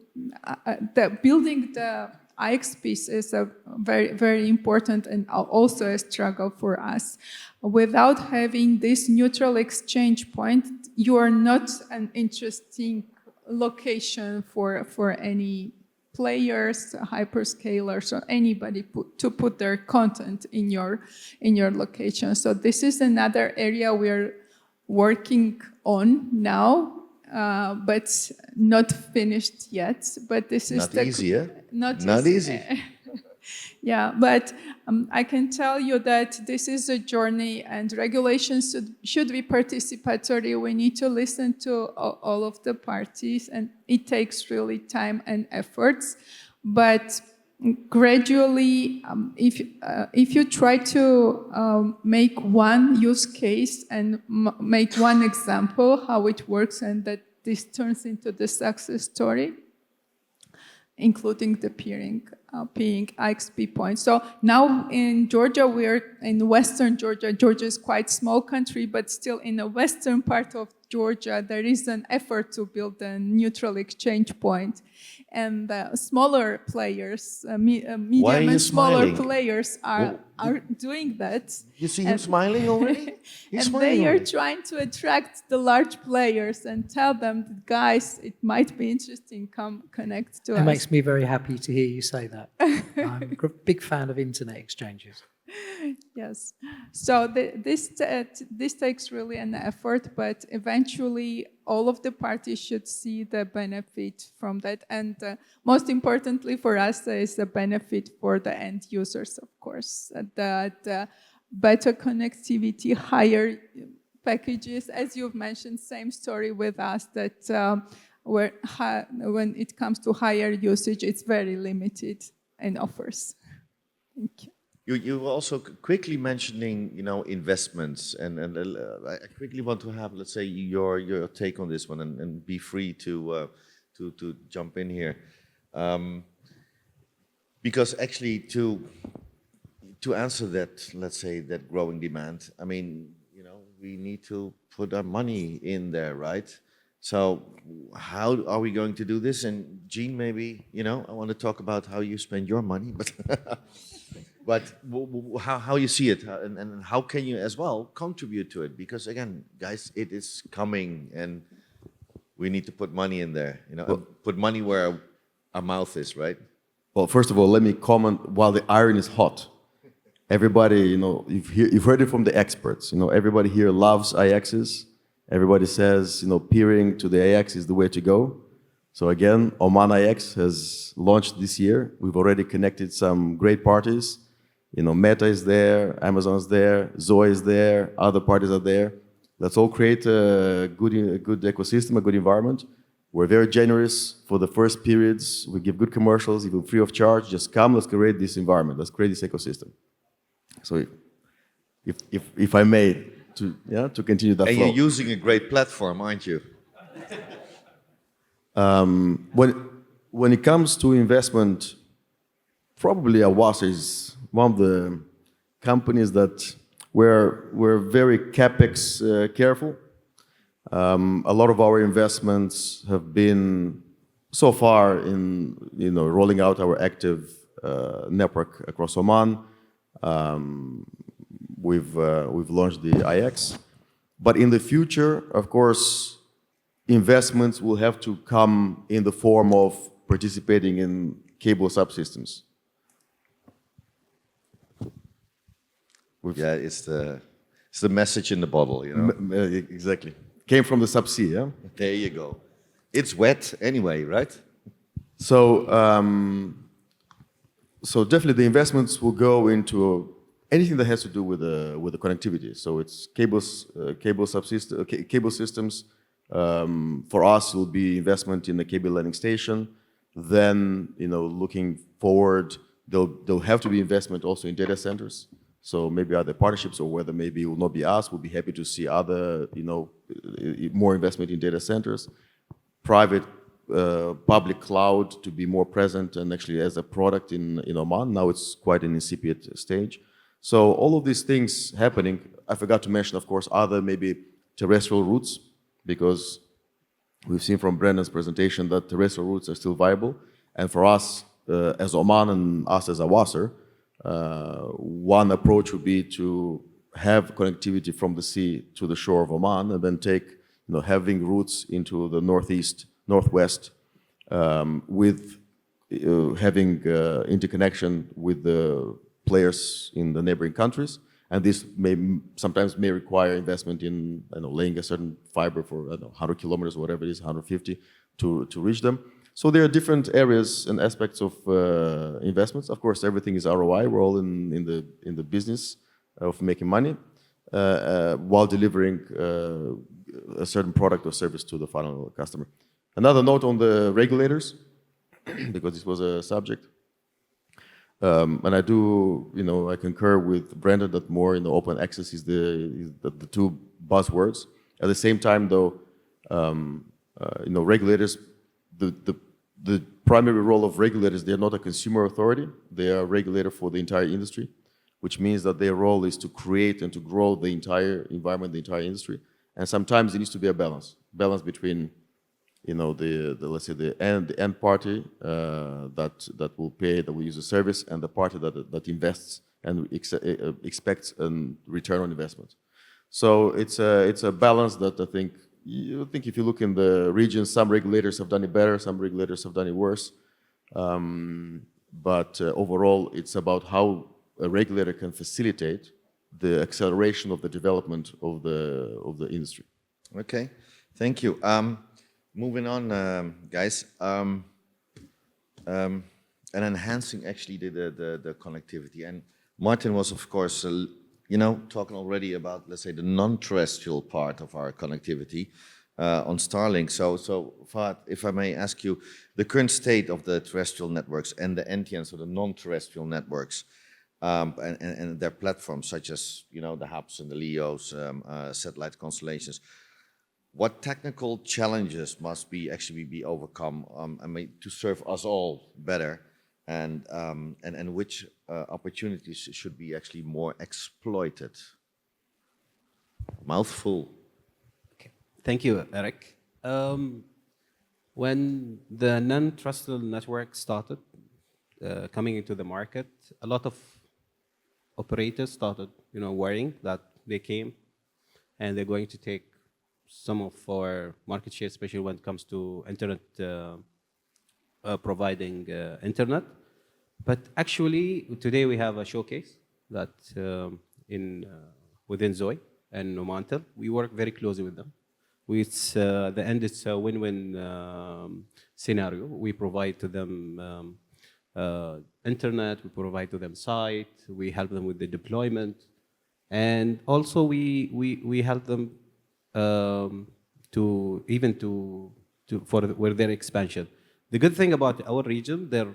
building the IXPs is a very, very important and also a struggle for us. Without having this neutral exchange point, you are not an interesting location for any players, hyperscalers, or anybody to put their content in your location. So this is another area we're working on now. But not finished yet. But this is not easy, eh? Not easy. Yeah, but I can tell you that this is a journey, and regulations should be participatory. We need to listen to all of the parties, and it takes really time and efforts. But gradually, if you try to make one use case and make one example how it works, and that this turns into the success story, including the peering IXP point. So now in Georgia, we're in western Georgia. Georgia is quite small country, but still in the western part of Georgia, there is an effort to build a neutral exchange point. And smaller players, medium and smaller players are doing that. You see him smiling already? And they are trying to attract the large players and tell them, guys, it might be interesting, come connect to us. It makes me very happy to hear you say that. I'm a big fan of internet exchanges. Yes. So this takes really an effort, but eventually all of the parties should see the benefit from that. And most importantly for us, there is the benefit for the end users, of course, that better connectivity, higher packages, as you've mentioned, same story with us, that when it comes to higher usage, it's very limited in offers. Thank you. You were also quickly mentioning, investments, and I quickly want to have, let's say, your take on this one, and be free to jump in here, because actually to answer that, let's say, that growing demand, I mean, we need to put our money in there, right? So how are we going to do this? And Jean, maybe, I want to talk about how you spend your money, but but how you see it, and how can you as well contribute to it? Because again, guys, it is coming, and we need to put money in there, and put money where our mouth is, right? Well, first of all, let me comment while the iron is hot. Everybody, you've heard it from the experts. Everybody here loves IXs. Everybody says, peering to the IX is the way to go. So again, Oman IX has launched this year. We've already connected some great parties. Meta is there, Amazon's there, Zoe is there, other parties are there. Let's all create a good ecosystem, a good environment. We're very generous for the first periods. We give good commercials, even free of charge. Just come, let's create this environment. Let's create this ecosystem. So if I may, to continue that flow. And you're using a great platform, aren't you? When it comes to investment, probably Awasr is one of the companies that we're very CapEx careful. A lot of our investments have been so far in rolling out our active network across Oman. We've launched the IX, but in the future, of course, investments will have to come in the form of participating in cable subsystems. Yeah, it's the message in the bottle, Exactly. Came from the subsea, yeah? There you go. It's wet anyway, right? So definitely the investments will go into anything that has to do with the connectivity. So it's cable systems. For us, will be investment in the cable landing station. Then, looking forward, there'll have to be investment also in data centers. So maybe other partnerships, or whether maybe it will not be us. We'll be happy to see other, more investment in data centers, private, public cloud to be more present and actually as a product in Oman. Now it's quite an incipient stage. So all of these things happening. I forgot to mention, of course, other maybe terrestrial routes, because we've seen from Brendan's presentation that terrestrial routes are still viable. And for us, as Oman and us as Awasr, one approach would be to have connectivity from the sea to the shore of Oman, and then take, having routes into the northeast, northwest, with having interconnection with the players in the neighboring countries. And this sometimes may require investment in laying a certain fiber for 100 kilometers, whatever it is, 150, to reach them. So there are different areas and aspects of investments. Of course, everything is ROI. We're all in the business of making money while delivering a certain product or service to the final customer. Another note on the regulators, because this was a subject. And I concur with Brendan that more open access is the two buzzwords. At the same time, though, regulators, the primary role of regulators, they're not a consumer authority. They are a regulator for the entire industry, which means that their role is to create and to grow the entire environment, the entire industry. And sometimes there needs to be a balance between let's say the end party that will pay, that will use the service, and the party that invests and expects a return on investment. So it's a balance that I think if you look in the region, some regulators have done it better, some regulators have done it worse. But overall, it's about how a regulator can facilitate the acceleration of the development of the industry. Okay, thank you. Moving on, guys, and enhancing actually the connectivity. And Martin was, of course, talking already about, let's say, the non-terrestrial part of our connectivity on Starlink. So Fahad, if I may ask you, the current state of the terrestrial networks and the NTN, so the non-terrestrial networks, and their platforms, such as, the hubs and the LEOs, satellite constellations. What technical challenges must actually be overcome to serve us all better, and which opportunities should be actually more exploited? Mouthful. Okay. Thank you, Eric. When the non-terrestrial network started coming into the market, a lot of operators started, worrying that they came and they're going to take some of our market share, especially when it comes to internet, providing internet. But actually, today we have a showcase that within Zoe and Oman. We work very closely with them. The end is a win-win scenario. We provide to them internet, we provide to them site, we help them with the deployment, and also we help them for their expansion. The good thing about our region, they're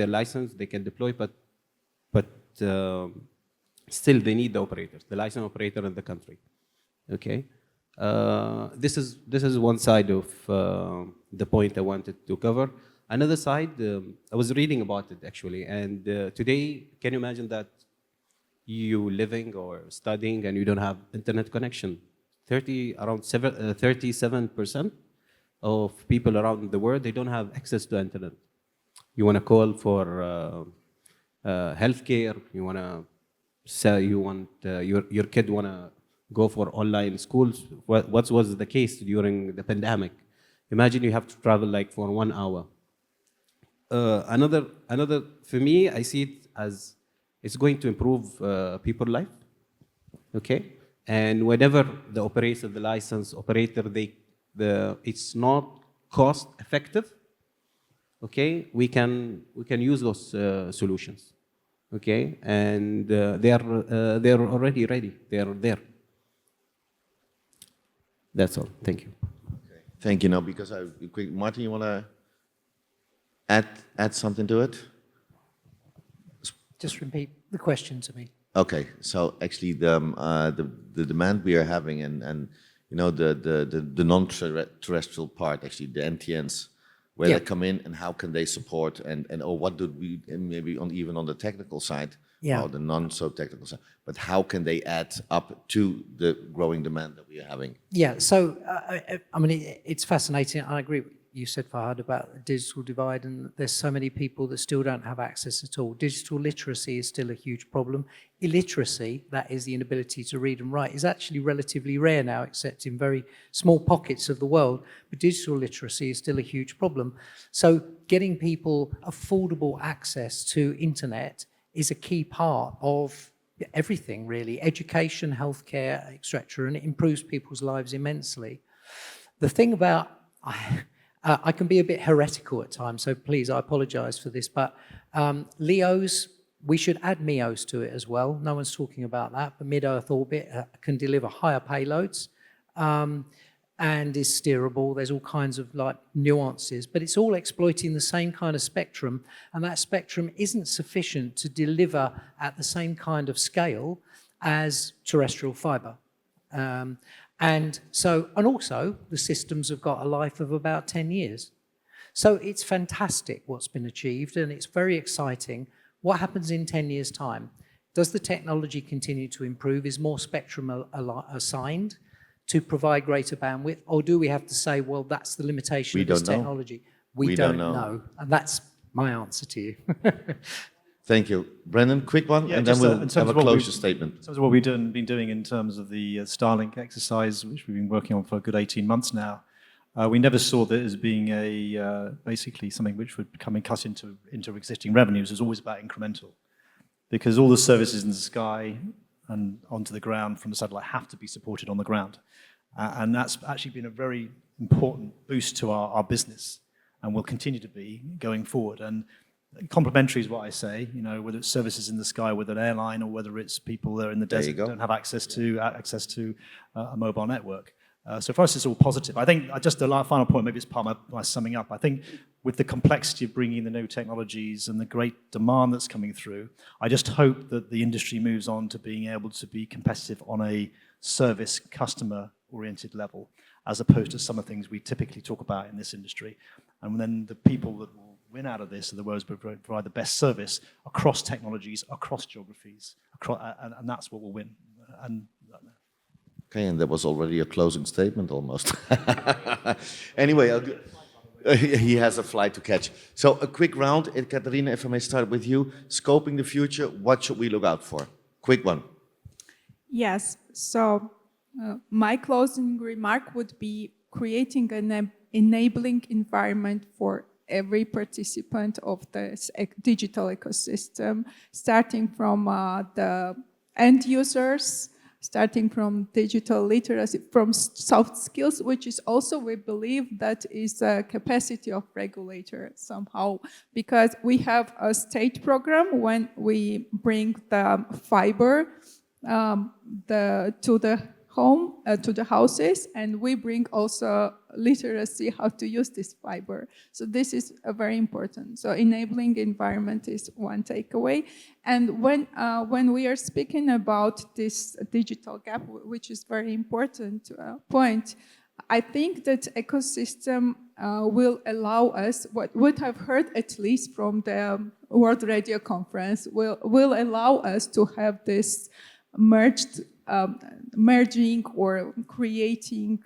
licensed, they can deploy, but still they need the operators, the licensed operator in the country. Okay, this is one side of the point I wanted to cover. Another side, I was reading about it actually, and today, can you imagine that you living or studying and you don't have internet connection? Around 37% of people around the world, they don't have access to internet. You want to call for healthcare, you want to sell, your kid want to go for online schools. What was the case during the pandemic? Imagine you have to travel like for 1 hour. Another, for me, I see it as it's going to improve people's life. Okay, and whenever the operator, the licensed operator, it's not cost effective. Okay, we can use those solutions. Okay, and they're already ready. They are there. That's all. Thank you. Okay. Thank you. Now, because Martin, you want to add something to it? Just repeat the question to me. Okay, so actually the demand we are having and the non-terrestrial part, actually the NTNs, where they come in and how can they support or what do we, maybe even on the technical side, or the non-so-technical side, but how can they add up to the growing demand that we are having? Yeah, so I mean, it's fascinating. I agree with you said, Fahad, about the digital divide, and there's so many people that still don't have access at all. Digital literacy is still a huge problem. Illiteracy, that is the inability to read and write, is actually relatively rare now, except in very small pockets of the world. But digital literacy is still a huge problem. So getting people affordable access to internet is a key part of everything, really. Education, healthcare, etc., and it improves people's lives immensely. The thing about... I can be a bit heretical at times, so please, I apologize for this, but LEOs, we should add MEOs to it as well. No one's talking about that, but mid-Earth orbit can deliver higher payloads and is steerable. There's all kinds of nuances, but it's all exploiting the same kind of spectrum, and that spectrum isn't sufficient to deliver at the same kind of scale as terrestrial fiber. And also, the systems have got a life of about 10 years. So it's fantastic what's been achieved, and it's very exciting. What happens in 10 years' time? Does the technology continue to improve? Is more spectrum assigned to provide greater bandwidth? Or do we have to say, well, that's the limitation of this technology? We don't know. And that's my answer to you. Thank you. Brendan, quick one, and then we'll have a closure statement. In terms of what we've been doing in terms of the Starlink exercise, which we've been working on for a good 18 months now, we never saw that as being basically something which would come and cut into existing revenues. It's always about incremental. because all the services in the sky and onto the ground from the satellite have to be supported on the ground. And that's actually been a very important boost to our business and will continue to be going forward. And complementary is what I say, you know, whether it's services in the sky with an airline or whether it's people that are in the desert that don't have access to a mobile network. So for us, it's all positive. I think just the final point, maybe it's part of my summing up. I think with the complexity of bringing the new technologies and the great demand that's coming through, I just hope that the industry moves on to being able to be competitive on a service customer-oriented level, as opposed to some of the things we typically talk about in this industry. And then the people that will win out of this are the ones who provide the best service across technologies, across geographies, and that's what will win. Okay, and that was already a closing statement almost. Anyway, he has a flight to catch. So a quick round. Ekaterine, if I may start with you. Scoping the future, what should we look out for? Quick one. Yes, so my closing remark would be creating an enabling environment for every participant of this digital ecosystem, starting from the end users, starting from digital literacy, from soft skills, which is also, we believe, that is a capacity of regulator somehow, because we have a state program when we bring the fiber to the home, to the houses, and we bring also literacy, how to use this fiber. So this is very important. So enabling environment is one takeaway. And when we are speaking about this digital gap, which is very important point, I think that ecosystem will allow us, what I've heard at least from the World Radio Conference, will allow us to have this merging or creating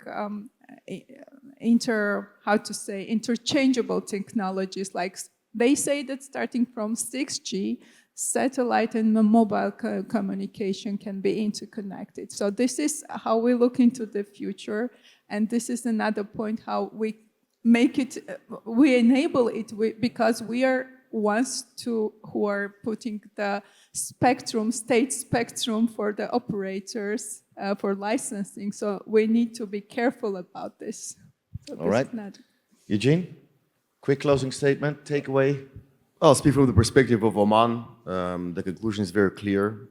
interchangeable technologies. Like they say that starting from 6G, satellite and mobile communication can be interconnected. So this is how we look into the future. And this is another point how we make it, we enable it because we are ones who are putting the spectrum, state spectrum for the operators for licensing. So we need to be careful about this. So all right. Eugen, quick closing statement, takeaway. I'll speak from the perspective of Oman. The conclusion is very clear.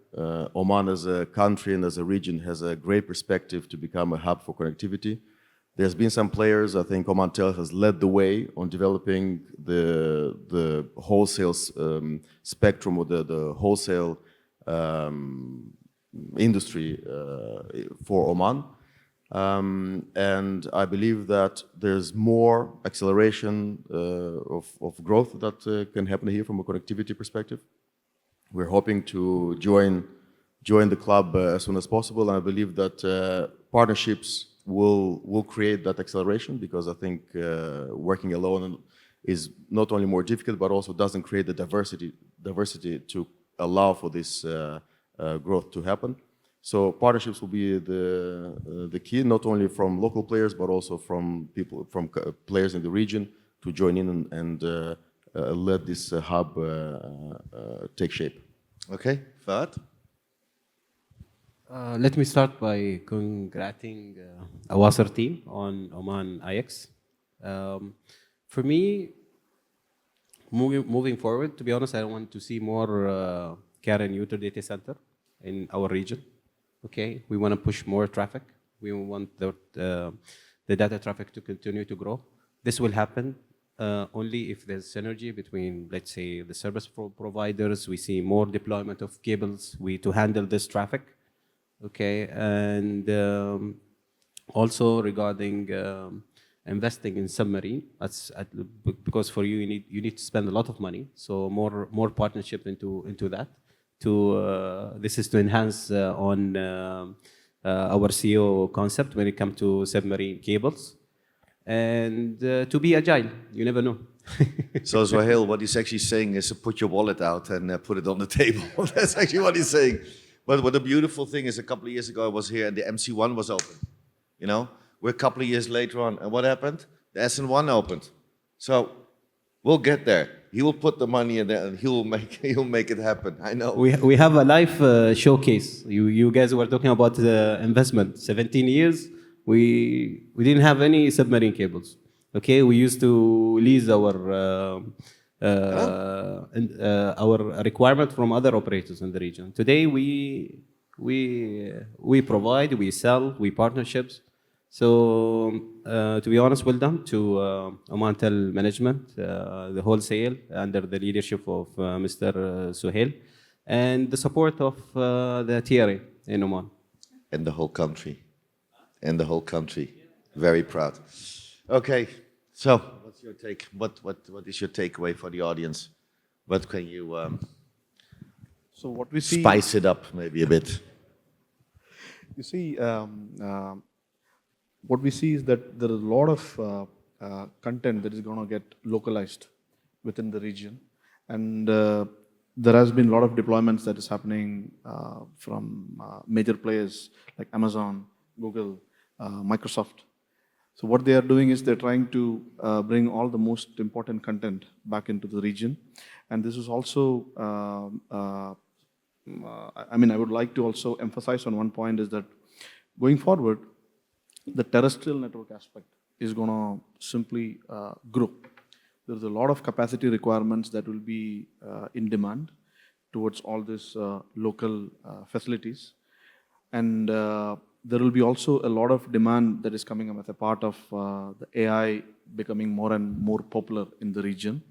Oman as a country and as a region has a great perspective to become a hub for connectivity. There's been some players, I think Omantel has led the way on developing the wholesale spectrum or the wholesale industry for Oman. And I believe that there's more acceleration of growth that can happen here from a connectivity perspective. We're hoping to join the club as soon as possible, and I believe that partnerships will create that acceleration, because I think working alone is not only more difficult, but also doesn't create the diversity to allow for this growth to happen. So partnerships will be the key, not only from local players, but also from players in the region to join in and let this hub take shape. Okay, Fahad? Let me start by congratulating Awasr team on Oman IX. For me, moving forward, to be honest, I want to see more carrier neutral data center in our region. Okay, we want to push more traffic. We want the data traffic to continue to grow. This will happen only if there's synergy between, let's say, the service providers. We see more deployment of cables to handle this traffic. Okay, and also regarding investing in submarine, because for you need to spend a lot of money. So more partnership into that. This is to enhance on our CEO concept when it comes to submarine cables, and to be agile. You never know. So Zohail, what he's actually saying is to put your wallet out and put it on the table. That's actually what he's saying. But what the beautiful thing is, a couple of years ago I was here and the MC1 was open. You know, we're a couple of years later on, and what happened? The SN1 opened. So we'll get there. He will put the money in there and he'll make it happen. I know. We have a live showcase. You guys were talking about the investment. 17 years, we didn't have any submarine cables. Okay, we used to lease our requirement from other operators in the region. Today we provide, we sell, we partnerships. So to be honest, well done to Oman Tel management, the wholesale under the leadership of Mr. Suhail, and the support of the TRA in Oman. And the whole country. And the whole country. Very proud. Okay, so what's your take? What is your takeaway for the audience? What can you So what we see, spice it up maybe a bit? you see, what we see is that there is a lot of content that is going to get localized within the region, and there has been a lot of deployments that is happening from major players like Amazon, Google, Microsoft. So what they are doing is they're trying to bring all the most important content back into the region, and this is also, I would like to also emphasize on one point is that going forward, the terrestrial network aspect is going to simply grow. There's a lot of capacity requirements that will be in demand towards all these local facilities. And there will be also a lot of demand that is coming up as a part of the AI becoming more and more popular in the region.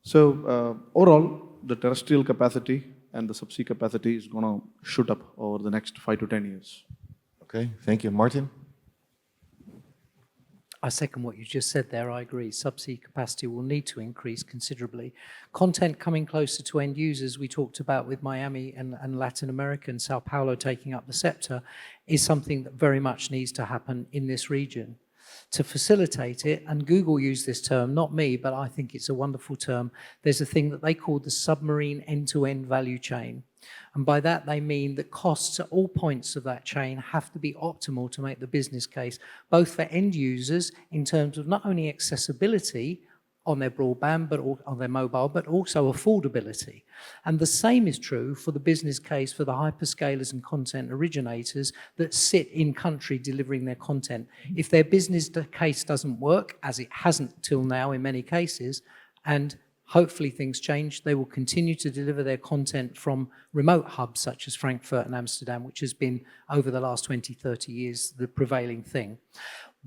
So overall, the terrestrial capacity and the subsea capacity is going to shoot up over the next 5 to 10 years. Okay, thank you. Martin? I second what you just said there. I agree. Subsea capacity will need to increase considerably. Content coming closer to end users, we talked about with Miami and Latin America and Sao Paulo taking up the scepter, is something that very much needs to happen in this region. To facilitate it, and Google used this term, not me, but I think it's a wonderful term, there's a thing that they call the submarine end-to-end value chain. And by that, they mean that costs at all points of that chain have to be optimal to make the business case, both for end users in terms of not only accessibility on their broadband, but on their mobile, but also affordability. And the same is true for the business case for the hyperscalers and content originators that sit in country delivering their content. If their business case doesn't work, as it hasn't till now in many cases, and hopefully things change, they will continue to deliver their content from remote hubs such as Frankfurt and Amsterdam, which has been over the last 20, 30 years the prevailing thing.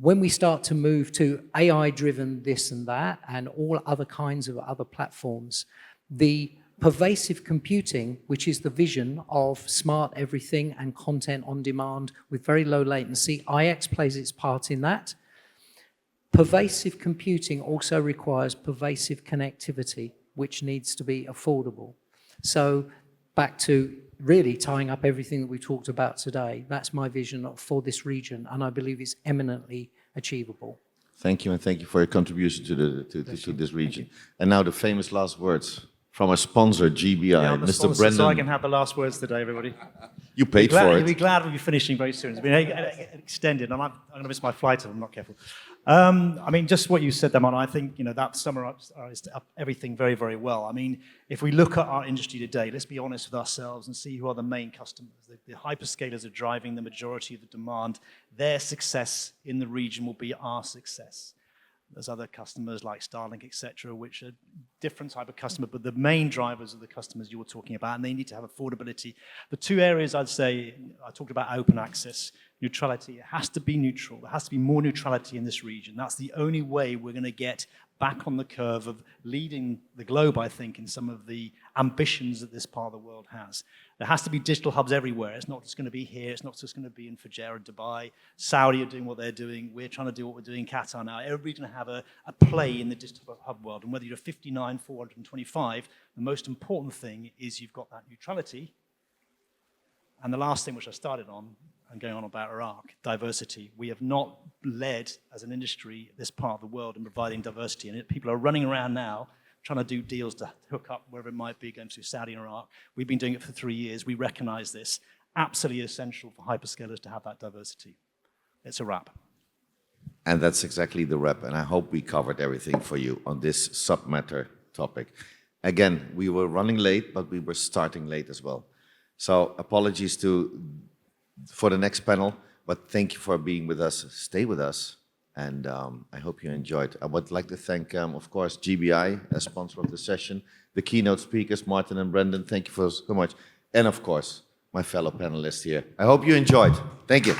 When we start to move to AI-driven this and that and all other kinds of other platforms, the pervasive computing, which is the vision of smart everything and content on demand with very low latency, IX plays its part in that. Pervasive computing also requires pervasive connectivity, which needs to be affordable. So back to really tying up everything that we talked about today, that's my vision for this region, and I believe it's eminently achievable. Thank you, and thank you for your contribution to this region. And now the famous last words from our sponsor, GBI, Yeah, Mr. sponsor, Brendan. so I can have the last words today, everybody. You paid for You'll be it. glad we'll be finishing very soon. It's been extended, and I'm going to miss my flight if I'm not careful. Just what you said, Daman, I think that summarized up everything very, very well. I mean, if we look at our industry today, let's be honest with ourselves and see who are the main customers. The hyperscalers are driving the majority of the demand. Their success in the region will be our success. There's other customers like Starlink, etc., which are different type of customer, but the main drivers are the customers you were talking about, and they need to have affordability. The two areas I'd say, I talked about open access, neutrality. It has to be neutral. There has to be more neutrality in this region. That's the only way we're going to get back on the curve of leading the globe, I think, in some of the ambitions that this part of the world has. There has to be digital hubs everywhere. It's not just going to be here. It's not just going to be in Fujairah, Dubai. Saudi are doing what they're doing. We're trying to do what we're doing in Qatar now. Everybody's going to have a play in the digital hub world. And whether you're 59, 425, the most important thing is you've got that neutrality. And the last thing which I started on, and going on about Iraq, diversity. We have not led as an industry this part of the world in providing diversity. And people are running around now trying to do deals to hook up wherever it might be, going to Saudi and Iraq. We've been doing it for 3 years. We recognize this. Absolutely essential for hyperscalers to have that diversity. It's a wrap. And that's exactly the wrap. And I hope we covered everything for you on this submatter topic. Again, we were running late, but we were starting late as well. So apologies for the next panel, but thank you for being with us. Stay with us, and I hope you enjoyed. I would like to thank, of course, GBI as sponsor of the session, the keynote speakers, Martin and Brendan. Thank you so much. And of course, my fellow panelists here. I hope you enjoyed. Thank you.